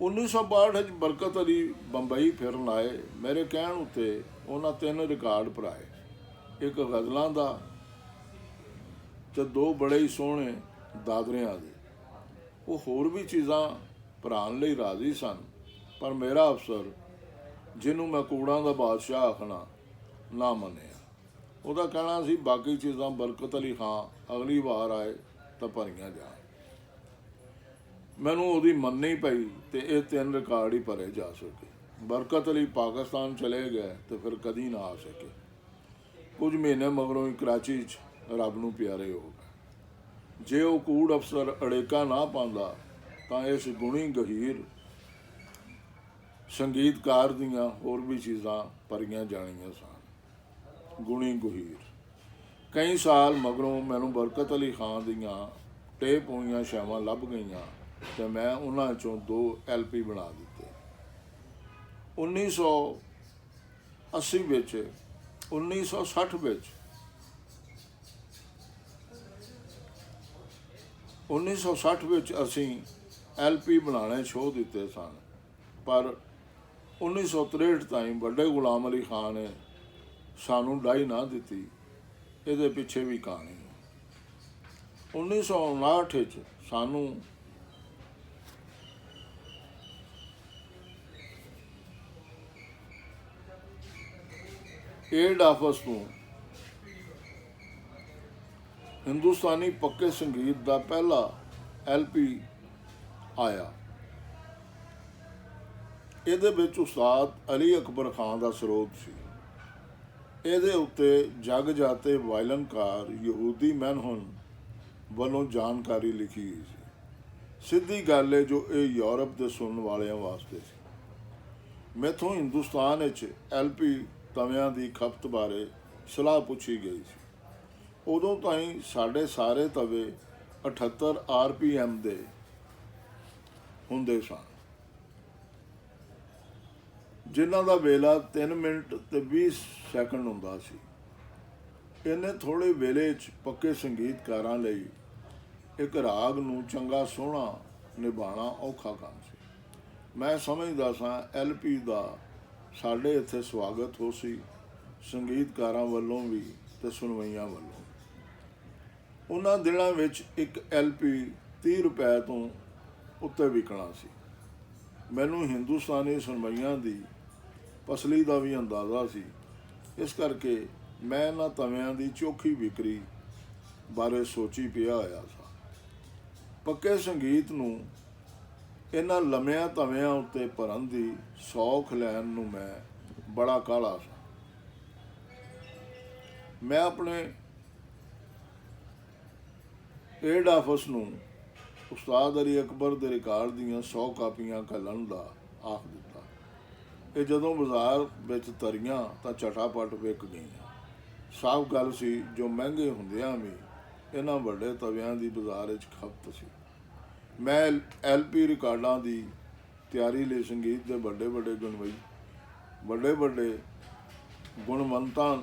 1962 बरकत अली बंबई फिरन आए। मेरे कहण उत्ते उन्हां 3 रिकार्ड भराए, एक गज़लां दा ते 2 बड़े ही सोहणे दादरियां दे। वो होर भी चीज़ां भराउण लई राज़ी सन, पर मेरा अफसर ਜਿਹਨੂੰ ਮੈਂ ਕੂੜਾਂ ਦਾ ਬਾਦਸ਼ਾਹ ਆਖਣਾ ਨਾ ਮੰਨਿਆ। ਉਹਦਾ ਕਹਿਣਾ ਸੀ ਬਾਕੀ ਚੀਜ਼ਾਂ ਬਰਕਤ ਅਲੀ ਖਾਂ ਅਗਲੀ ਵਾਰ ਆਏ ਤਾਂ ਭਰੀਆਂ ਜਾਣ। ਮੈਨੂੰ ਉਹਦੀ ਮੰਨਣੀ ਪਈ ਅਤੇ ਇਹ 3 ਰਿਕਾਰਡ ਹੀ ਭਰੇ ਜਾ ਸਕੇ। ਬਰਕਤ ਅਲੀ ਪਾਕਿਸਤਾਨ ਚਲੇ ਗਏ ਅਤੇ ਫਿਰ ਕਦੀ ਨਾ ਆ ਸਕੇ। ਕੁਝ ਮਹੀਨੇ ਮਗਰੋਂ ਹੀ ਕਰਾਚੀ 'ਚ ਰੱਬ ਨੂੰ ਪਿਆਰੇ ਹੋ ਗਏ। ਜੇ ਉਹ ਕੂੜ ਅਫਸਰ ਅੜੇਕਾ ਨਾ ਪਾਉਂਦਾ ਤਾਂ ਇਸ ਗੁਣੀ ਗਹੀਰ ਸੰਗੀਤਕਾਰ ਦੀਆਂ ਹੋਰ ਵੀ ਚੀਜ਼ਾਂ ਭਰੀਆਂ ਜਾਣੀਆਂ ਸਨ। ਗੁਣੀ ਗਹੀਰ। ਕਈ ਸਾਲ ਮਗਰੋਂ ਮੈਨੂੰ ਬਰਕਤ ਅਲੀ ਖਾਂ ਦੀਆਂ ਟੇਪ ਹੋਈਆਂ ਸ਼ਾਵਾਂ ਲੱਭ ਗਈਆਂ ਅਤੇ ਮੈਂ ਉਹਨਾਂ 'ਚੋਂ 2 LP ਬਣਾ ਦਿੱਤੇ। 1980 ਵਿੱਚ 1960 ਵਿੱਚ 1960 ਵਿੱਚ ਅਸੀਂ LP ਬਣਾਉਣੇ ਛੋੜ ਦਿੱਤੇ ਸਨ, ਪਰ 1963 ਤਾਈਂ ਵੱਡੇ ਗੁਲਾਮ ਅਲੀ ਖਾਂ ਨੇ ਸਾਨੂੰ ਡਾਈ ਨਾ ਦਿੱਤੀ। ਇਹਦੇ ਪਿੱਛੇ ਵੀ ਕਹਾਣੀ। 1959 ਵਿੱਚ ਸਾਨੂੰ ਏਡ ਆਫਿਸ ਤੋਂ ਹਿੰਦੁਸਤਾਨੀ ਪੱਕੇ ਸੰਗੀਤ ਦਾ ਪਹਿਲਾ LP ਆਇਆ। ਇਹਦੇ ਵਿੱਚ ਉਸਤਾਦ ਅਲੀ ਅਕਬਰ ਖਾਂ ਦਾ ਸਰੋਤ ਸੀ। ਇਹਦੇ ਉੱਤੇ ਜਗ ਜਾਤੇ ਵਾਇਲਨਕਾਰ ਯਹੂਦੀ ਮੈਨਹੁਨ ਵੱਲੋਂ ਜਾਣਕਾਰੀ ਲਿਖੀ ਗਈ ਸੀ। ਸਿੱਧੀ ਗੱਲ ਹੈ ਜੋ ਇਹ ਯੂਰਪ ਦੇ ਸੁਣਨ ਵਾਲਿਆਂ ਵਾਸਤੇ ਸੀ। ਮੈਥੋਂ ਹਿੰਦੁਸਤਾਨ ਵਿੱਚ LP ਤਵਿਆਂ ਦੀ ਖਪਤ ਬਾਰੇ ਸਲਾਹ ਪੁੱਛੀ ਗਈ ਸੀ। ਉਦੋਂ ਤਾਈਂ ਸਾਡੇ ਸਾਰੇ ਤਵੇ 78 RPM ਦੇ ਹੁੰਦੇ ਸਨ, ਜਿਨ੍ਹਾਂ ਦਾ ਵੇਲਾ 3 ਮਿੰਟ ਅਤੇ 20 ਸੈਕਿੰਡ ਹੁੰਦਾ ਸੀ। ਇੰਨੇ ਥੋੜ੍ਹੇ ਵੇਲੇ 'ਚ ਪੱਕੇ ਸੰਗੀਤਕਾਰਾਂ ਲਈ ਇੱਕ ਰਾਗ ਨੂੰ ਚੰਗਾ ਸੋਹਣਾ ਨਿਭਾਉਣਾ ਔਖਾ ਕੰਮ ਸੀ। ਮੈਂ ਸਮਝਦਾ ਸਾਂ LP ਦਾ ਸਾਡੇ ਇੱਥੇ ਸਵਾਗਤ ਹੋ ਸੀ, ਸੰਗੀਤਕਾਰਾਂ ਵੱਲੋਂ ਵੀ ਅਤੇ ਸੁਣਵਈਆਂ ਵੱਲੋਂ। ਉਹਨਾਂ ਦਿਨਾਂ ਵਿੱਚ ਇੱਕ LP 30 ਰੁਪਏ ਤੋਂ ਉੱਤੇ ਵਿਕਣਾ ਸੀ। ਮੈਨੂੰ ਹਿੰਦੁਸਤਾਨੀ ਸੁਣਵਈਆਂ ਦੀ ਪਸਲੀ ਦਾ ਵੀ ਅੰਦਾਜ਼ਾ ਸੀ। ਇਸ ਕਰਕੇ ਮੈਂ ਇਹਨਾਂ ਤਵਿਆਂ ਦੀ ਚੋਖੀ ਵਿਕਰੀ ਬਾਰੇ ਸੋਚੀ ਪਿਆ ਹੋਇਆ ਸਾਂ। ਪੱਕੇ ਸੰਗੀਤ ਨੂੰ ਇਹਨਾਂ ਲੰਮਿਆਂ ਤਵਿਆਂ ਉੱਤੇ ਭਰਨ ਦੀ ਸੌਖ ਲੈਣ ਨੂੰ ਮੈਂ ਬੜਾ ਕਾਹਲਾ ਸਾਂ। ਮੈਂ ਆਪਣੇ ਏਡ ਆਫਿਸ ਨੂੰ ਉਸਤਾਦ ਅਲੀ ਅਕਬਰ ਦੇ ਰਿਕਾਰਡ ਦੀਆਂ 100 ਕਾਪੀਆਂ ਘੱਲਣ ਦਾ ਆਖ ਦਿੱਤਾ। ਇਹ ਜਦੋਂ ਬਾਜ਼ਾਰ ਵਿੱਚ ਤਰੀਆਂ ਤਾਂ ਝਟਾਪਟ ਵਿਕ ਗਈਆਂ। ਸਾਫ਼ ਗੱਲ ਸੀ, ਜੋ ਮਹਿੰਗੇ ਹੁੰਦਿਆਂ ਵੀ ਇਹਨਾਂ ਵੱਡੇ ਤਵਿਆਂ ਦੀ ਬਾਜ਼ਾਰ ਵਿੱਚ ਖਪਤ ਸੀ। ਮੈਂ LP ਰਿਕਾਰਡਾਂ ਦੀ ਤਿਆਰੀ ਲਈ ਸੰਗੀਤ ਦੇ ਵੱਡੇ ਗੁਣਵੰਤਾਂ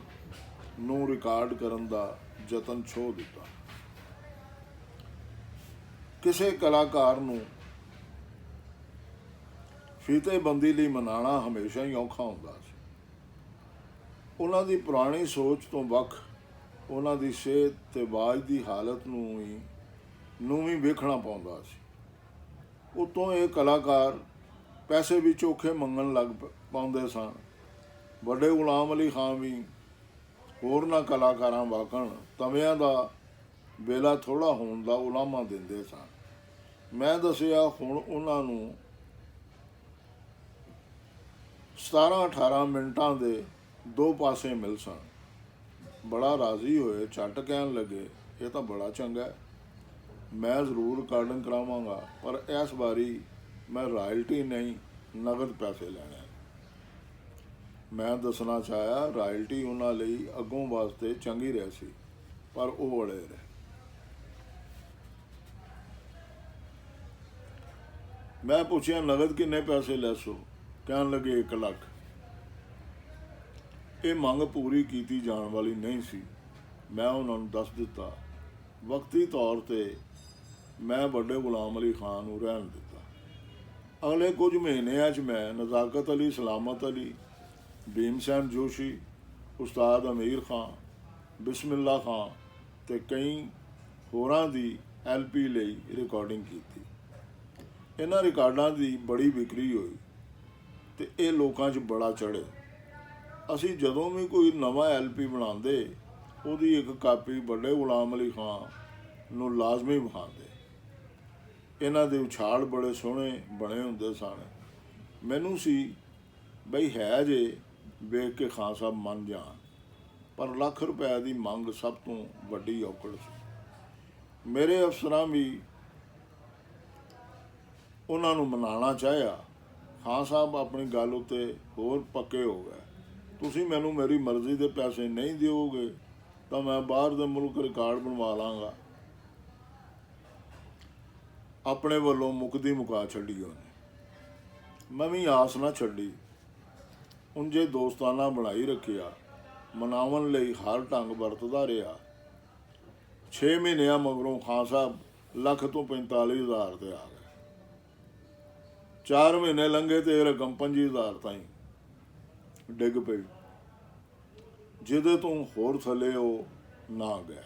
ਨੂੰ ਰਿਕਾਰਡ ਕਰਨ ਦਾ ਯਤਨ ਛੋੜ ਦਿੱਤਾ। ਕਿਸੇ ਕਲਾਕਾਰ ਨੂੰ ਫੀਤੇਬੰਦੀ ਲਈ ਮਨਾਉਣਾ ਹਮੇਸ਼ਾ ਹੀ ਔਖਾ ਹੁੰਦਾ ਸੀ। ਉਹਨਾਂ ਦੀ ਪੁਰਾਣੀ ਸੋਚ ਤੋਂ ਵੱਖ ਉਹਨਾਂ ਦੀ ਸਿਹਤ ਤੇ ਆਵਾਜ਼ ਦੀ ਹਾਲਤ ਨੂੰ ਵੀ ਵੇਖਣਾ ਪਾਉਂਦਾ ਸੀ। ਉਤੋਂ ਇਹ ਕਲਾਕਾਰ ਪੈਸੇ ਵੀ ਚੋਖੇ ਮੰਗਣ ਲੱਗ ਪਾਉਂਦੇ ਸਨ। ਵੱਡੇ ਗੁਲਾਮ ਅਲੀ ਖਾਂ ਵੀ ਹੋਰਨਾਂ ਕਲਾਕਾਰਾਂ ਵਾਂਗ ਤਵਿਆਂ ਦਾ ਵੇਲਾ ਥੋੜ੍ਹਾ ਹੋਣ ਦਾ ਉਲਾਮਾ ਦਿੰਦੇ ਸਨ। ਮੈਂ ਦੱਸਿਆ ਹੁਣ ਉਹਨਾਂ ਨੂੰ 17-18 ਮਿੰਟਾਂ ਦੇ 2 ਪਾਸੇ ਮਿਲ ਸਨ। ਬੜਾ ਰਾਜ਼ੀ ਹੋਏ, ਝੱਟ ਕਹਿਣ ਲੱਗੇ, ਇਹ ਤਾਂ ਬੜਾ ਚੰਗਾ, ਮੈਂ ਜ਼ਰੂਰ ਰਿਕਾਰਡਿੰਗ ਕਰਾਵਾਂਗਾ, ਪਰ ਇਸ ਵਾਰੀ ਮੈਂ ਰਾਇਲਟੀ ਨਹੀਂ ਨਗਦ ਪੈਸੇ ਲੈਣੇ। ਮੈਂ ਦੱਸਣਾ ਚਾਹਿਆ ਰਾਇਲਟੀ ਉਹਨਾਂ ਲਈ ਅੱਗੋਂ ਵਾਸਤੇ ਚੰਗੀ ਰਹਿ ਸੀ, ਪਰ ਉਹ ਅੜੇ ਰਹੇ। ਮੈਂ ਪੁੱਛਿਆ, ਨਗਦ ਕਿੰਨੇ ਪੈਸੇ ਲੈਸੋ? ਕਹਿਣ ਲੱਗੇ 1 ਲੱਖ। ਇਹ ਮੰਗ ਪੂਰੀ ਕੀਤੀ ਜਾਣ ਵਾਲੀ ਨਹੀਂ ਸੀ। ਮੈਂ ਉਹਨਾਂ ਨੂੰ ਦੱਸ ਦਿੱਤਾ, ਵਕਤੀ ਤੌਰ 'ਤੇ ਮੈਂ ਵੱਡੇ ਗੁਲਾਮ ਅਲੀ ਖਾਨ ਨੂੰ ਰਹਿਣ ਦਿੱਤਾ। ਅਗਲੇ ਕੁਝ ਮਹੀਨਿਆਂ 'ਚ ਮੈਂ ਨਜ਼ਾਕਤ ਅਲੀ, ਸਲਾਮਤ ਅਲੀ, ਭੀਮਸੈਨ ਜੋਸ਼ੀ, ਉਸਤਾਦ ਅਮੀਰ ਖਾਂ, ਬਿਸਮਿਲ੍ਲਾ ਖਾਂ ਤੇ ਕਈ ਹੋਰਾਂ ਦੀ LP ਲਈ ਰਿਕਾਰਡਿੰਗ ਕੀਤੀ। ਇਹਨਾਂ ਰਿਕਾਰਡਾਂ ਦੀ ਬੜੀ ਵਿਕਰੀ ਹੋਈ ਤੇ ਇਹ ਲੋਕਾਂ 'ਚ ਬੜਾ ਚੜ੍ਹੇ। ਅਸੀਂ ਜਦੋਂ ਵੀ ਕੋਈ ਨਵਾਂ LP ਬਣਾਉਂਦੇ, ਉਹਦੀ ਇੱਕ ਕਾਪੀ ਵੱਡੇ ਗੁਲਾਮ ਅਲੀ ਖਾਂ ਨੂੰ ਲਾਜ਼ਮੀ ਵਿਖਾਉਂਦੇ। ਇਹਨਾਂ ਦੇ ਉਛਾਲ ਬੜੇ ਸੋਹਣੇ ਬਣੇ ਹੁੰਦੇ ਸਨ। ਮੈਨੂੰ ਸੀ ਬਈ ਹੈ ਜੇ ਵੇਖ ਕੇ ਖਾਨ ਸਾਹਿਬ ਮੰਨ ਜਾਣ, ਪਰ ਲੱਖ ਰੁਪਏ ਦੀ ਮੰਗ ਸਭ ਤੋਂ ਵੱਡੀ ਔਕੜ ਸੀ। ਮੇਰੇ ਅਫਸਰਾਂ ਵੀ ਉਹਨਾਂ ਨੂੰ ਮਨਾਉਣਾ ਚਾਹਿਆ। ਖਾਨ ਸਾਹਿਬ ਆਪਣੀ ਗੱਲ ਉੱਤੇ ਹੋਰ ਪੱਕੇ ਹੋ ਗਏ। ਤੁਸੀਂ ਮੈਨੂੰ ਮੇਰੀ ਮਰਜ਼ੀ ਦੇ ਪੈਸੇ ਨਹੀਂ ਦਿਓਗੇ ਤਾਂ ਮੈਂ ਬਾਹਰ ਦੇ ਮੁਲਕ ਰਿਕਾਰਡ ਬਣਵਾ ਲਾਂਗਾ। ਆਪਣੇ ਵੱਲੋਂ ਮੁੱਕਦੀ ਮੁਕਾ ਛੱਡੀ ਉਹਨੇ। ਮੈਂ ਵੀ ਆਸ ਨਾ ਛੱਡੀ, ਉਂਝੇ ਦੋਸਤਾਨਾ ਬਣਾਈ ਰੱਖਿਆ, ਮਨਾਉਣ ਲਈ ਹਰ ਢੰਗ ਵਰਤਦਾ ਰਿਹਾ। 6 ਮਹੀਨਿਆਂ ਮਗਰੋਂ ਖਾਨ ਸਾਹਿਬ ਲੱਖ ਤੋਂ 45,000 ਤੇ ਆ ਗਏ। 4 ਮਹੀਨੇ ਲੰਘੇ ਤੇ ਇਹ ਰਕਮ 25,000 ਤਾਈਂ ਡਿੱਗ ਪਈ, ਜਿਹਦੇ ਤੋਂ ਹੋਰ ਥੱਲੇ ਉਹ ਨਾ ਗਿਆ।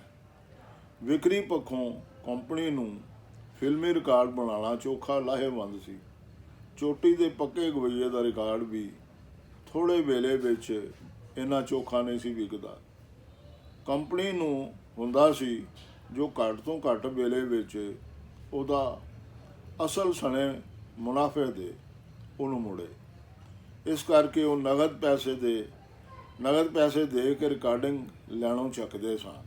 ਵਿਕਰੀ ਪੱਖੋਂ ਕੰਪਨੀ ਨੂੰ ਫਿਲਮੀ ਰਿਕਾਰਡ ਬਣਾਉਣਾ ਚੋਖਾ ਲਾਹੇਵੰਦ ਸੀ। ਚੋਟੀ ਦੇ ਪੱਕੇ ਗਵਈਏ ਦਾ ਰਿਕਾਰਡ ਵੀ ਥੋੜ੍ਹੇ ਵੇਲੇ ਵਿੱਚ ਇੰਨਾ ਚੋਖਾ ਨਹੀਂ ਸੀ ਵਿਕਦਾ। ਕੰਪਨੀ ਨੂੰ ਹੁੰਦਾ ਸੀ ਜੋ ਘੱਟ ਤੋਂ ਘੱਟ ਵੇਲੇ ਵਿੱਚ ਉਹਦਾ ਅਸਲ ਸਣੇ ਮੁਨਾਫੇ ਦੇ ਉਹਨੂੰ ਮੁੜੇ। ਇਸ ਕਰਕੇ ਉਹ ਨਗਦ ਪੈਸੇ ਦੇ ਕੇ ਰਿਕਾਰਡਿੰਗ ਲੈਣੋਂ ਚੱਕਦੇ ਸਨ।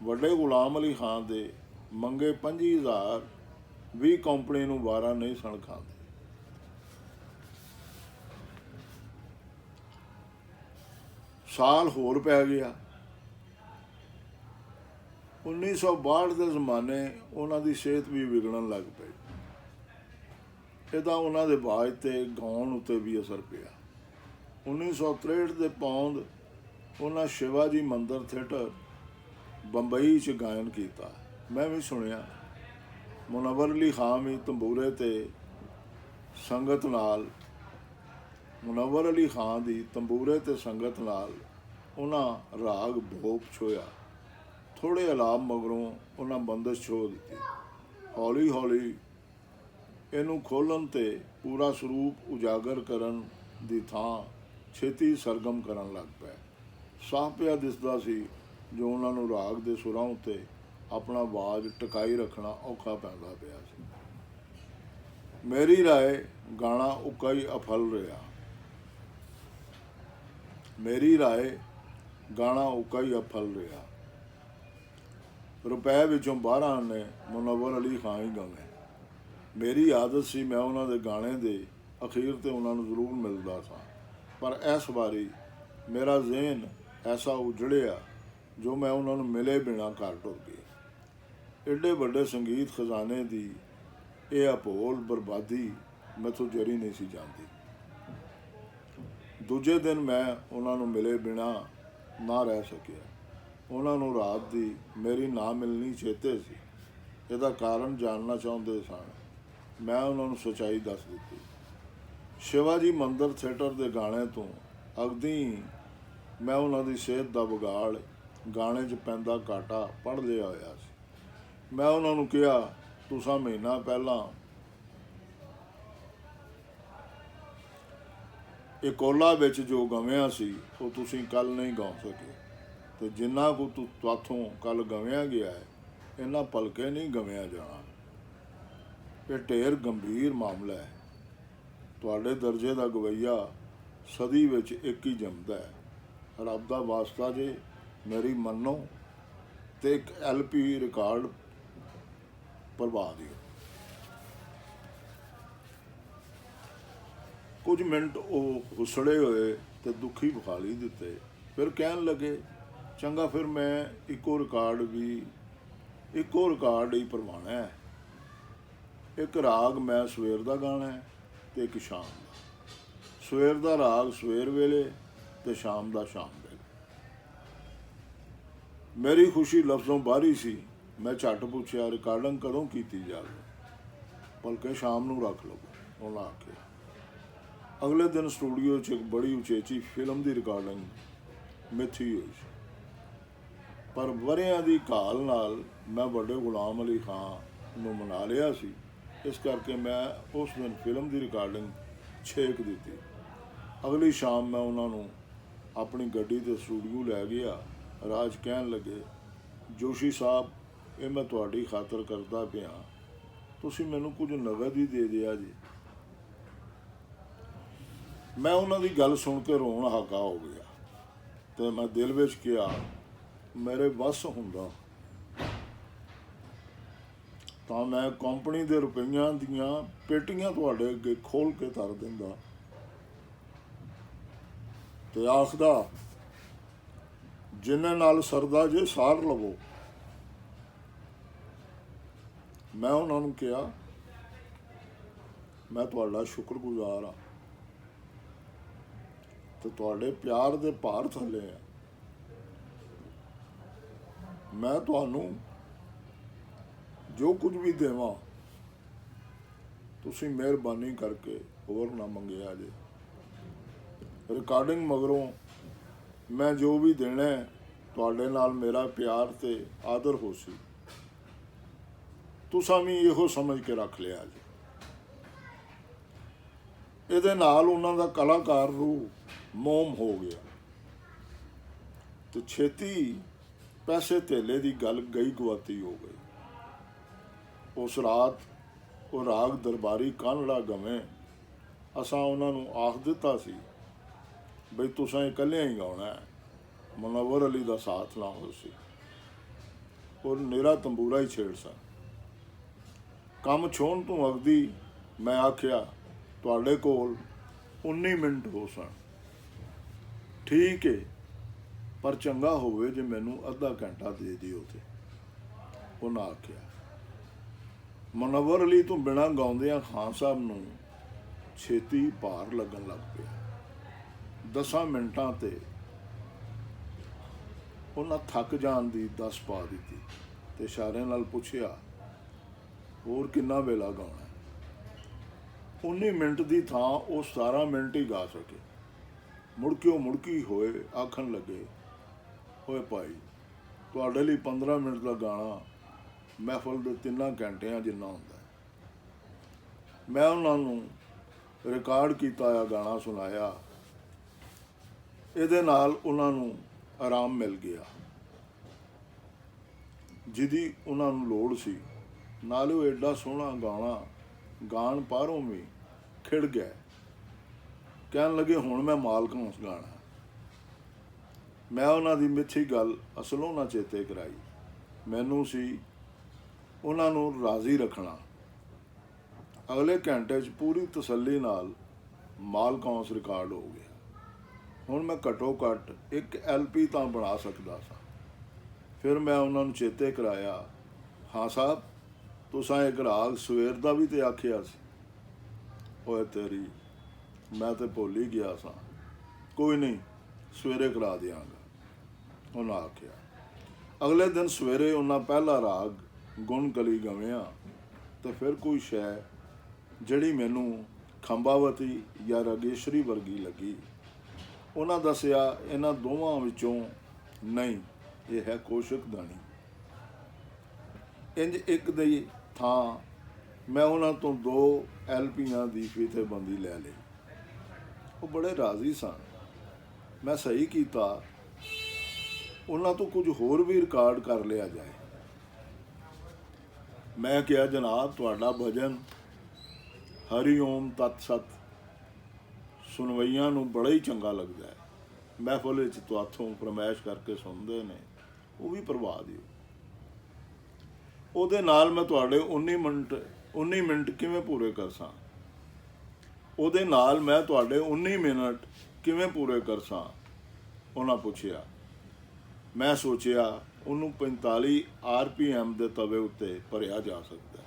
ਵੱਡੇ ਗੁਲਾਮ ਅਲੀ ਖਾਨ ਦੇ ਮੰਗੇ 25,000 ਵੀ ਕੰਪਨੀ ਨੂੰ ਵਾਰਾ ਨਹੀਂ ਸਨ ਖਾਂਦੇ। ਸਾਲ ਹੋਰ ਪੈ ਗਿਆ। 1962 ਦੇ ਜ਼ਮਾਨੇ ਉਹਨਾਂ ਦੀ ਸਿਹਤ ਵੀ ਵਿਗੜਨ ਲੱਗ ਪਈ। ਇਹਦਾ ਉਹਨਾਂ ਦੇ ਆਵਾਜ਼ ਤੇ ਗਾਉਣ ਉੱਤੇ ਵੀ ਅਸਰ ਪਿਆ। 1963 ਦੇ ਪੌਂਦ ਉਹਨਾਂ ਸ਼ਿਵਾਜੀ ਮੰਦਰ ਥੀਏਟਰ ਬੰਬਈ 'ਚ ਗਾਇਨ ਕੀਤਾ। ਮੈਂ ਵੀ ਸੁਣਿਆ। ਮੁਨੱਵਰ ਅਲੀ ਖਾਂ ਵੀ ਤੰਬੂਰੇ ਤੇ ਸੰਗਤ ਨਾਲ ਉਹਨਾਂ ਰਾਗ ਭੋਪ ਛੋਇਆ। ਥੋੜ੍ਹੇ ਅਲਾਪ ਮਗਰੋਂ ਉਹਨਾਂ ਬੰਦਸ਼ ਛੋੜ ਦਿੱਤੀ। ਹੌਲੀ ਹੌਲੀ ਇਹਨੂੰ ਖੋਲ੍ਹਣ ਤੇ ਪੂਰਾ ਸਰੂਪ ਉਜਾਗਰ ਕਰਨ ਦੀ ਥਾਂ ਛੇਤੀ ਸਰਗਮ ਕਰਨ ਲੱਗ ਪਏ। ਸਾਫ਼ ਪਿਆ ਦਿਸਦਾ ਸੀ ਜੋ ਉਹਨਾਂ ਨੂੰ ਰਾਗ ਦੇ ਸੁਰਾਂ ਉੱਤੇ ਆਪਣਾ ਆਵਾਜ਼ ਟਿਕਾਈ ਰੱਖਣਾ ਔਖਾ ਪੈਂਦਾ ਪਿਆ ਸੀ। ਮੇਰੀ ਰਾਏ ਗਾਣਾ ਉੱਕਾ ਹੀ ਅਫਲ ਰਿਹਾ। ਮੇਰੀ ਰਾਏ ਗਾਣਾ ਉੱਕਾ ਹੀ ਅਫਲ ਰਿਹਾ। ਰੁਪਏ ਵਿੱਚੋਂ 12 ਨੇ ਮੁਨੱਵਰ ਅਲੀ ਖਾਂ ਹੀ ਗਾਣੇ। ਮੇਰੀ ਆਦਤ ਸੀ ਮੈਂ ਉਹਨਾਂ ਦੇ ਗਾਣੇ ਦੇ ਅਖੀਰ 'ਤੇ ਉਹਨਾਂ ਨੂੰ ਜ਼ਰੂਰ ਮਿਲਦਾ ਸਾਂ, ਪਰ ਇਸ ਵਾਰੀ ਮੇਰਾ ਜ਼ਿਹਨ ਐਸਾ ਉਜੜਿਆ ਜੋ ਮੈਂ ਉਹਨਾਂ ਨੂੰ ਮਿਲੇ ਬਿਨਾਂ ਘਰ ਟੁਰ ਗਿਆ। ਐਡੇ ਵੱਡੇ ਸੰਗੀਤ ਖਜ਼ਾਨੇ ਦੀ ਇਹ ਅਭੋਲ ਬਰਬਾਦੀ ਮੈਥੋਂ ਜਰੀ ਨਹੀਂ ਸੀ ਜਾਂਦੀ। ਦੂਜੇ ਦਿਨ ਮੈਂ ਉਹਨਾਂ ਨੂੰ ਮਿਲੇ ਬਿਨਾਂ ਨਾ ਰਹਿ ਸਕਿਆ। ਉਹਨਾਂ ਨੂੰ ਰਾਤ ਦੀ ਮੇਰੀ ਨਾ ਮਿਲਣੀ ਚੇਤੇ ਸੀ। ਇਹਦਾ ਕਾਰਨ ਜਾਣਨਾ ਚਾਹੁੰਦੇ ਸਨ। ਮੈਂ ਉਹਨਾਂ ਨੂੰ ਸੱਚਾਈ ਦੱਸ ਦਿੱਤੀ। ਸ਼ਿਵਾਜੀ ਮੰਦਰ ਥੀਏਟਰ ਦੇ ਗਾਣੇ ਤੋਂ ਅਗਦੀ ਮੈਂ ਉਹਨਾਂ ਦੀ ਸਿਹਤ ਦਾ ਵਿਗਾੜ, ਗਾਣੇ 'ਚ ਪੈਂਦਾ ਘਾਟਾ ਪੜ੍ਹ ਲਿਆ ਹੋਇਆ ਸੀ। ਮੈਂ ਉਹਨਾਂ ਨੂੰ ਕਿਹਾ, ਤੁਸੀਂ ਮਹੀਨਾ ਪਹਿਲਾਂ ਇਕੋਲਾ ਵਿੱਚ ਜੋ ਗਵਿਆ ਸੀ ਉਹ ਤੁਸੀਂ ਕੱਲ੍ਹ ਨਹੀਂ ਗਾ ਸਕੇ, ਅਤੇ ਜਿੰਨਾ ਕੁ ਤੁਹਾਥੋਂ ਕੱਲ੍ਹ ਗਵਿਆ ਗਿਆ ਹੈ ਇੰਨਾ ਭਲਕੇ ਨਹੀਂ ਗਵਿਆ ਜਾਣਾ। ਇਹ ਢੇਰ ਗੰਭੀਰ ਮਾਮਲਾ ਹੈ। ਤੁਹਾਡੇ ਦਰਜੇ ਦਾ ਗਵਈਆ ਸਦੀ ਵਿੱਚ ਇੱਕ ਹੀ ਜੰਮਦਾ ਹੈ। ਰੱਬ ਦਾ ਵਾਸਤਾ ਜੇ ਮੇਰੀ ਮੰਨੋ ਅਤੇ ਇੱਕ LP ਰਿਕਾਰਡ ਭਰਵਾ ਦਿਓ। ਕੁਝ ਮਿੰਟ ਉਹ ਹੁਸੜੇ ਹੋਏ ਅਤੇ ਦੁਖੀ ਵਿਖਾਲੀ ਦਿੱਤੇ। ਫਿਰ ਕਹਿਣ ਲੱਗੇ, ਚੰਗਾ ਫਿਰ ਮੈਂ ਇੱਕੋ ਰਿਕਾਰਡ ਹੀ ਭਰਵਾਉਣਾ ਹੈ। ਇੱਕ ਰਾਗ ਮੈਂ ਸਵੇਰ ਦਾ ਗਾਣਾ ਹੈ ਅਤੇ ਇੱਕ ਸ਼ਾਮ ਦਾ। ਸਵੇਰ ਦਾ ਰਾਗ ਸਵੇਰ ਵੇਲੇ ਅਤੇ ਸ਼ਾਮ ਦਾ ਸ਼ਾਮ ਵੇਲੇ। ਮੇਰੀ ਖੁਸ਼ੀ ਲਫ਼ਜ਼ੋਂ ਬਾਹਰੀ ਸੀ। ਮੈਂ ਝੱਟ ਪੁੱਛਿਆ, ਰਿਕਾਰਡਿੰਗ ਕਦੋਂ ਕੀਤੀ ਜਾਵੇ? ਬਲਕਿ ਸ਼ਾਮ ਨੂੰ ਰੱਖ ਲਓ, ਉਹਨਾਂ ਆਖਿਆ। ਅਗਲੇ ਦਿਨ ਸਟੂਡੀਓ 'ਚ ਇੱਕ ਬੜੀ ਉਚੇਚੀ ਫਿਲਮ ਦੀ ਰਿਕਾਰਡਿੰਗ ਮਿੱਥੀ ਹੋਈ ਸੀ, ਪਰ ਵਰ੍ਹਿਆਂ ਦੀ ਘਾਲ ਨਾਲ ਮੈਂ ਵੱਡੇ ਗੁਲਾਮ ਅਲੀ ਖਾਂ ਨੂੰ ਮਨਾ ਲਿਆ ਸੀ। ਇਸ ਕਰਕੇ ਮੈਂ ਉਸ ਦਿਨ ਫਿਲਮ ਦੀ ਰਿਕਾਰਡਿੰਗ ਛੇਕ ਦਿੱਤੀ। ਅਗਲੀ ਸ਼ਾਮ ਮੈਂ ਉਹਨਾਂ ਨੂੰ ਆਪਣੀ ਗੱਡੀ 'ਤੇ ਸਟੂਡੀਓ ਲੈ ਗਿਆ। ਰਾਜ ਕਹਿਣ ਲੱਗੇ, ਜੋਸ਼ੀ ਸਾਹਿਬ, ਇਹ ਮੈਂ ਤੁਹਾਡੀ ਖਾਤਰ ਕਰਦਾ ਪਿਆ, ਤੁਸੀਂ ਮੈਨੂੰ ਕੁਝ ਨਗਦ ਹੀ ਦੇ ਦਿਆ ਜੀ। ਮੈਂ ਉਹਨਾਂ ਦੀ ਗੱਲ ਸੁਣ ਕੇ ਰੋਣ ਹਾਗਾ ਹੋ ਗਿਆ ਅਤੇ ਮੈਂ ਦਿਲ ਵਿੱਚ ਕਿਹਾ, ਮੇਰੇ ਵੱਸ ਹੁੰਦਾ ਤਾਂ ਮੈਂ ਕੰਪਨੀ ਦੇ ਰੁਪਈਆਂ ਦੀਆਂ ਪੇਟੀਆਂ ਤੁਹਾਡੇ ਅੱਗੇ ਖੋਲ੍ਹ ਕੇ ਧਰ ਦਿੰਦਾ ਅਤੇ ਆਖਦਾ, ਜਿਨ੍ਹਾਂ ਨਾਲ ਸਰਦਾ ਜੇ ਸਾਰ ਲਵੋ। ਮੈਂ ਉਹਨਾਂ ਨੂੰ ਕਿਹਾ, ਮੈਂ ਤੁਹਾਡਾ ਸ਼ੁਕਰਗੁਜ਼ਾਰ ਹਾਂ ਅਤੇ ਤੁਹਾਡੇ ਪਿਆਰ ਦੇ ਭਾਰ ਥੱਲੇ ਆ। ਮੈਂ ਤੁਹਾਨੂੰ ਜੋ ਕੁਝ ਵੀ ਦੇਵਾਂ ਤੁਸੀਂ ਮਿਹਰਬਾਨੀ ਕਰਕੇ ਹੋਰ ਨਾ ਮੰਗਿਆ ਜੇ। ਰਿਕਾਰਡਿੰਗ ਮਗਰੋਂ ਮੈਂ ਜੋ ਵੀ ਦੇਣਾ ਤੁਹਾਡੇ ਨਾਲ ਮੇਰਾ ਪਿਆਰ ਅਤੇ ਆਦਰ ਹੋ ਸੀ, ਤੁਸੀਂ ਵੀ ਇਹੋ ਸਮਝ ਕੇ ਰੱਖ ਲਿਆ ਜੀ। ਇਹਦੇ ਨਾਲ ਉਹਨਾਂ ਦਾ ਕਲਾਕਾਰ ਰੂਹ ਮੋਮ ਹੋ ਗਿਆ ਅਤੇ ਛੇਤੀ ਪੈਸੇ ਧੇਲੇ ਦੀ ਗੱਲ ਗਈ ਗਵਾਤੀ ਹੋ ਗਈ। ਉਸ ਰਾਤ ਉਹ ਰਾਗ ਦਰਬਾਰੀ ਕਾਨੜਾ ਗਵੇਂ। ਅਸਾਂ ਉਹਨਾਂ ਨੂੰ ਆਖ ਦਿੱਤਾ ਸੀ ਬਈ ਤੁਸੀਂ ਇਕੱਲਿਆਂ ਹੀ ਗਾਉਣਾ ਹੈ, ਮੁਨੱਵਰ ਅਲੀ ਦਾ ਸਾਥ ਨਾ ਹੋ ਸੀ। ਉਹ ਨਿਰਾ ਤੰਬੂਰਾ ਹੀ ਛੇੜ ਸਨ। ਕੰਮ ਛੋਹਣ ਤੋਂ ਅਗਦੀ ਮੈਂ ਆਖਿਆ, ਤੁਹਾਡੇ ਕੋਲ 19 ਮਿੰਟ ਹੋ ਸਨ। ਠੀਕ ਹੈ, ਪਰ ਚੰਗਾ ਹੋਵੇ ਜੇ ਮੈਨੂੰ ਅੱਧਾ ਘੰਟਾ ਦੇ ਦਿਓ। ਤੇ ਉਹਨਾਂ ਆਖਿਆ। ਮੁਨੱਵਰ ਅਲੀ ਤੋਂ ਬਿਨਾਂ ਗਾਉਂਦਿਆਂ ਖਾਨ ਸਾਹਿਬ ਨੂੰ ਛੇਤੀ ਭਾਰ ਲੱਗਣ ਲੱਗ ਪਿਆ। 10 ਮਿੰਟਾਂ 'ਤੇ ਉਹਨਾਂ ਥੱਕ ਜਾਣ ਦੀ ਦੱਸ ਪਾ ਦਿੱਤੀ ਅਤੇ ਇਸ਼ਾਰੇ ਨਾਲ ਪੁੱਛਿਆ, ਹੋਰ ਕਿੰਨਾ ਵੇਲਾ ਗਾਉਣਾ? 19 ਮਿੰਟ ਦੀ ਥਾਂ ਉਹ 17 ਮਿੰਟ ਹੀ ਗਾ ਸਕੇ। ਮੁੜਕਿਓ ਮੁੜਕੀ ਹੋਏ ਆਖਣ ਲੱਗੇ, ਓਏ ਭਾਈ, ਤੁਹਾਡੇ ਲਈ 15 ਮਿੰਟ ਦਾ ਗਾਣਾ ਮਹਿਫਲ ਦੇ 3 ਘੰਟਿਆਂ ਜਿੰਨਾ ਹੁੰਦਾ। ਮੈਂ ਉਹਨਾਂ ਨੂੰ ਰਿਕਾਰਡ ਕੀਤਾ ਹੋਇਆ ਗਾਣਾ ਸੁਣਾਇਆ ਇਹਦੇ ਨਾਲ ਉਹਨਾਂ ਨੂੰ ਆਰਾਮ ਮਿਲ ਗਿਆ, ਜਿਹਦੀ ਉਹਨਾਂ ਨੂੰ ਲੋੜ ਸੀ। ਨਾਲੇ ਉਹ ਐਡਾ ਸੋਹਣਾ ਗਾਣਾ ਗਾਣ ਪਾਰੋਂ ਵੀ ਖਿੜ ਗਏ, ਕਹਿਣ ਲੱਗੇ ਹੁਣ ਮੈਂ ਮਾਲਕੌਂਸ ਗਾਣਾ। ਮੈਂ ਉਹਨਾਂ ਦੀ ਮਿੱਠੀ ਗੱਲ ਅਸਲੋਂ ਨਾ ਚੇਤੇ ਕਰਾਈ। ਮੈਨੂੰ ਸੀ ਉਹਨਾਂ ਨੂੰ ਰਾਜ਼ੀ ਰੱਖਣਾ। ਅਗਲੇ ਘੰਟੇ 'ਚ ਪੂਰੀ ਤਸੱਲੀ ਨਾਲ ਮਾਲਕੌਂਸ ਰਿਕਾਰਡ ਹੋ ਗਿਆ। ਹੁਣ ਮੈਂ ਘੱਟੋ ਘੱਟ ਇੱਕ LP ਤਾਂ ਬਣਾ ਸਕਦਾ ਸਾਂ। ਫਿਰ ਮੈਂ ਉਹਨਾਂ ਨੂੰ ਚੇਤੇ ਕਰਾਇਆ, ਹਾਂ ਸਾਹਿਬ ਤੁਸਾਂ ਇੱਕ ਰਾਗ ਸਵੇਰ ਦਾ ਵੀ ਤੇ ਆਖਿਆ ਸੀ। ਓਏ ਤੇਰੀ, ਮੈਂ ਤੇ ਭੁੱਲ ਹੀ ਗਿਆ ਸਾਂ। ਕੋਈ ਨਹੀਂ, ਸਵੇਰੇ ਕਰਾ ਦਿਆਂਗਾ, ਉਹਨਾਂ ਆਖਿਆ। ਅਗਲੇ ਦਿਨ ਸਵੇਰੇ ਉਹਨਾਂ ਪਹਿਲਾ ਰਾਗ ਗੁਣ ਕਲੀ ਗਵਿਆ ਤੇ ਫਿਰ ਕੋਈ ਸ਼ੈ ਜਿਹੜੀ ਮੈਨੂੰ ਖੰਬਾਵਤੀ ਜਾਂ ਰਾਗੇਸ਼ਰੀ ਵਰਗੀ ਲੱਗੀ। ਉਹਨਾਂ ਦੱਸਿਆ ਇਹਨਾਂ ਦੋਵਾਂ ਵਿੱਚੋਂ ਨਹੀਂ, ਇਹ ਹੈ ਕੋਸ਼ਕ ਦਾਣੀ। ਇੰਜ ਇੱਕ ਦੀ ਥਾਂ ਮੈਂ ਉਹਨਾਂ ਤੋਂ 2 LPਆਂ ਦੀ ਫੀਤੇਬੰਦੀ ਲੈ ਲਈ। ਉਹ ਬੜੇ ਰਾਜ਼ੀ ਸਨ। ਮੈਂ ਸਹੀ ਕੀਤਾ, ਉਹਨਾਂ ਤੋਂ ਕੁਝ ਹੋਰ ਵੀ ਰਿਕਾਰਡ ਕਰ ਲਿਆ ਜਾਏ। ਮੈਂ ਕਿਹਾ ਜਨਾਬ ਤੁਹਾਡਾ ਭਜਨ ਹਰੀ ਓਮ ਤਤ ਸਤ ਸੁਣਵਈਆਂ ਨੂੰ ਬੜਾ ਹੀ ਚੰਗਾ ਲੱਗਦਾ ਹੈ। ਮਹਿਫਲ ਵਿੱਚ ਤੁਹਾਥੋਂ ਫਰਮਾਇਸ਼ ਕਰਕੇ ਸੁਣਦੇ ਨੇ, ਉਹ ਵੀ ਭਰਵਾ ਦਿਓ। ਉਹਦੇ ਨਾਲ ਮੈਂ ਤੁਹਾਡੇ 19 ਮਿੰਟ ਕਿਵੇਂ ਪੂਰੇ ਕਰ ਸਾਂ? ਉਹਦੇ ਨਾਲ ਮੈਂ ਤੁਹਾਡੇ 19 ਮਿੰਟ ਕਿਵੇਂ ਪੂਰੇ ਕਰ ਸਾਂ? ਉਹਨਾਂ ਪੁੱਛਿਆ। ਮੈਂ ਸੋਚਿਆ ਉਹਨੂੰ 45 RPM ਦੇ ਤਵੇ ਉੱਤੇ ਭਰਿਆ ਜਾ ਸਕਦਾ।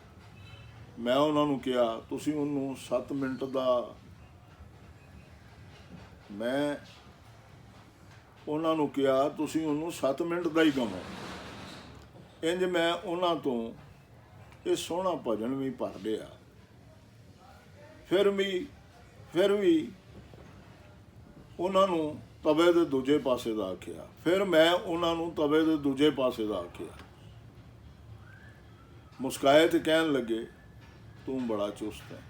ਮੈਂ ਉਹਨਾਂ ਨੂੰ ਕਿਹਾ ਤੁਸੀਂ ਉਹਨੂੰ 7 ਮਿੰਟ ਦਾ ਮੈਂ ਉਹਨਾਂ ਨੂੰ ਕਿਹਾ ਤੁਸੀਂ ਉਹਨੂੰ 7 ਮਿੰਟ ਦਾ ਹੀ ਗਾਵੋ। ਇੰਜ ਮੈਂ ਉਹਨਾਂ ਤੋਂ ਇਹ ਸੋਹਣਾ ਭਜਨ ਵੀ ਭਰ ਲਿਆ। ਫਿਰ ਵੀ ਉਹਨਾਂ ਨੂੰ ਤਵੇ ਦੇ ਦੂਜੇ ਪਾਸੇ ਦਾ ਆਖਿਆ। ਫਿਰ ਮੈਂ ਉਹਨਾਂ ਨੂੰ ਤਵੇ ਦੇ ਦੂਜੇ ਪਾਸੇ ਦਾ ਆਖਿਆ। ਮੁਸਕਾਏ ਤੇ ਕਹਿਣ ਲੱਗੇ ਤੂੰ ਬੜਾ ਚੁਸਤ ਹੈ।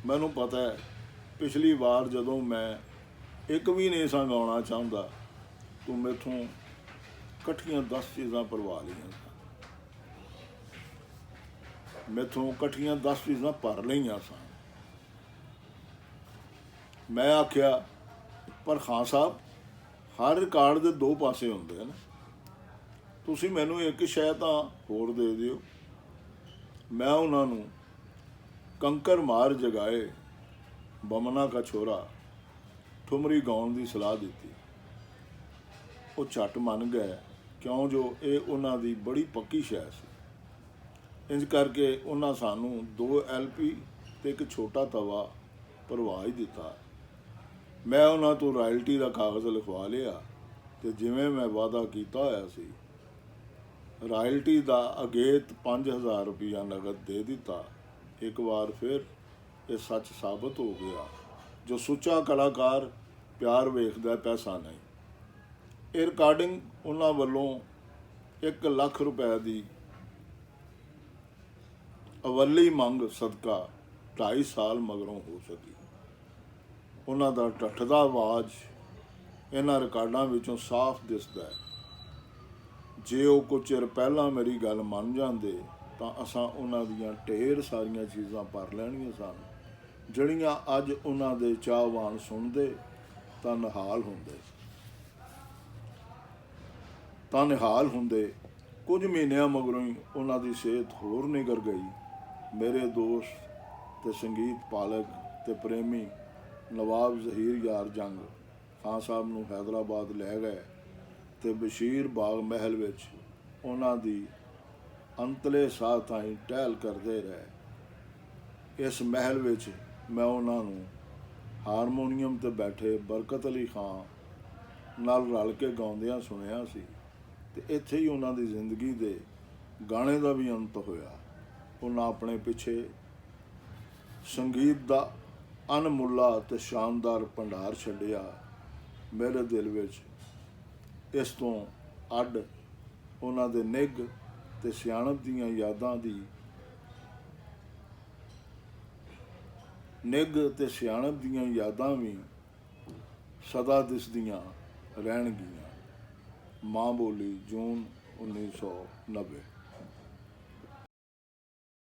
ਮੈਨੂੰ ਪਤਾ ਹੈ ਪਿਛਲੀ ਵਾਰ ਜਦੋਂ ਮੈਂ ਇੱਕ ਵੀ ਨਹੀਂ ਸਾਂ ਗਾਉਣਾ ਚਾਹੁੰਦਾ, ਤੂੰ ਮੈਥੋਂ ਇਕੱਠੀਆਂ 10 ਚੀਜ਼ਾਂ ਭਰਵਾ ਲਈਆਂ ਸਨ। ਮੈਥੋਂ ਇਕੱਠੀਆਂ 10 ਚੀਜ਼ਾਂ ਭਰ ਲਈਆਂ ਸਨ। ਮੈਂ ਆਖਿਆ ਪਰ ਖਾਨ ਸਾਹਿਬ ਹਰ ਰਿਕਾਰਡ ਦੇ 2 ਪਾਸੇ ਹੁੰਦੇ ਹਨ, ਤੁਸੀਂ ਮੈਨੂੰ ਇੱਕ ਸ਼ੈ ਤਾਂ ਹੋਰ ਦੇ ਦਿਓ। ਮੈਂ ਉਹਨਾਂ ਨੂੰ ਕੰਕਰ ਮਾਰ ਜਗਾਏ ਬਮਨਾ ਕਾ ਛੋਰਾ ਠੁਮਰੀ ਗਾਉਣ ਦੀ ਸਲਾਹ ਦਿੱਤੀ। ਉਹ ਝੱਟ ਮੰਨ ਗਏ, ਕਿਉਂ ਜੋ ਇਹ ਉਹਨਾਂ ਦੀ ਬੜੀ ਪੱਕੀ ਸ਼ੈ ਸੀ। ਇੰਜ ਕਰਕੇ ਉਹਨਾਂ ਸਾਨੂੰ 2 LP ਤੇ ਇੱਕ ਛੋਟਾ ਤਵਾ ਭਰਵਾ ਹੀ ਦਿੱਤਾ। ਮੈਂ ਉਹਨਾਂ ਤੋਂ ਰਾਇਲਟੀ ਦਾ ਕਾਗਜ਼ ਲਿਖਵਾ ਲਿਆ ਤੇ ਜਿਵੇਂ ਮੈਂ ਵਾਅਦਾ ਕੀਤਾ ਹੋਇਆ ਸੀ ਰਾਇਲਟੀ ਦਾ ਅਗੇਤ 5000 ਰੁਪਇਆ ਨਗਦ ਦੇ ਦਿੱਤਾ। ਇੱਕ ਵਾਰ ਫਿਰ ਇਹ ਸੱਚ ਸਾਬਤ ਹੋ ਗਿਆ, ਜੋ ਸੁੱਚਾ ਕਲਾਕਾਰ ਪਿਆਰ ਵੇਖਦਾ ਪੈਸਾ ਨਹੀਂ। ਇਹ ਰਿਕਾਰਡਿੰਗ ਉਹਨਾਂ ਵੱਲੋਂ 1 ਲੱਖ ਰੁਪਏ ਦੀ ਅਵੱਲੀ ਮੰਗ ਸਦਕਾ 2.5 ਸਾਲ ਮਗਰੋਂ ਹੋ ਸਕੀ। ਉਹਨਾਂ ਦਾ ਢੱਠਦਾ ਆਵਾਜ਼ ਇਹਨਾਂ ਰਿਕਾਰਡਾਂ ਵਿੱਚੋਂ ਸਾਫ਼ ਦਿਸਦਾ ਹੈ। ਜੇ ਉਹ ਕੁਝ ਚਿਰ ਪਹਿਲਾਂ ਮੇਰੀ ਗੱਲ ਮੰਨ ਜਾਂਦੇ ਤਾਂ ਅਸਾਂ ਉਹਨਾਂ ਦੀਆਂ ਢੇਰ ਸਾਰੀਆਂ ਚੀਜ਼ਾਂ ਭਰ ਲੈਣੀਆਂ ਸਨ, ਜਿਹੜੀਆਂ ਅੱਜ ਉਹਨਾਂ ਦੇ ਚਾਹਵਾਨ ਸੁਣਦੇ ਤਾਂ ਨਿਹਾਲ ਹੁੰਦੇ। ਕੁਝ ਮਹੀਨਿਆਂ ਮਗਰੋਂ ਹੀ ਉਹਨਾਂ ਦੀ ਸਿਹਤ ਹੋਰ ਨਿਗਰ ਗਈ। ਮੇਰੇ ਦੋਸਤ ਤੇ ਸੰਗੀਤ ਪਾਲਕ ਤੇ ਪ੍ਰੇਮੀ ਨਵਾਬ ਜ਼ਹੀਰ ਯਾਰ ਜੰਗ ਖਾਨ ਸਾਹਿਬ ਨੂੰ ਹੈਦਰਾਬਾਦ ਲੈ ਗਏ ਤੇ ਬਸ਼ੀਰ ਬਾਗ ਮਹਿਲ ਵਿੱਚ ਉਹਨਾਂ ਦੀ ਅੰਤਲੇ ਸਾਹ ਤਾਈਂ ਟਹਿਲ ਕਰਦੇ ਰਹੇ। ਇਸ ਮਹਿਲ ਵਿੱਚ ਮੈਂ ਉਹਨਾਂ ਨੂੰ ਹਾਰਮੋਨੀਅਮ 'ਤੇ ਬੈਠੇ ਬਰਕਤ ਅਲੀ ਖਾਨ ਨਾਲ ਰਲ ਕੇ ਗਾਉਂਦਿਆਂ ਸੁਣਿਆ ਸੀ ਤੇ ਇੱਥੇ ਹੀ ਉਹਨਾਂ ਦੀ ਜ਼ਿੰਦਗੀ ਦੇ ਗਾਣੇ ਦਾ ਵੀ ਅੰਤ ਹੋਇਆ। ਉਹਨਾਂ ਆਪਣੇ ਪਿੱਛੇ ਸੰਗੀਤ ਦਾ ਅਣਮੁੱਲਾ ਤੇ ਸ਼ਾਨਦਾਰ ਭੰਡਾਰ ਛੱਡਿਆ। ਮੇਰੇ ਦਿਲ ਵਿੱਚ ਇਸ ਤੋਂ ਅੱਡ ਉਹਨਾਂ ਦੇ ਨਿੱਘ ਤੇ ਸਿਆਣਪ ਦੀਆਂ ਯਾਦਾਂ ਵੀ ਸਦਾ ਦਿਸਦੀਆਂ ਰਹਿਣਗੀਆਂ। ਮਾਂ ਬੋਲੀ, ਜੂਨ 1990।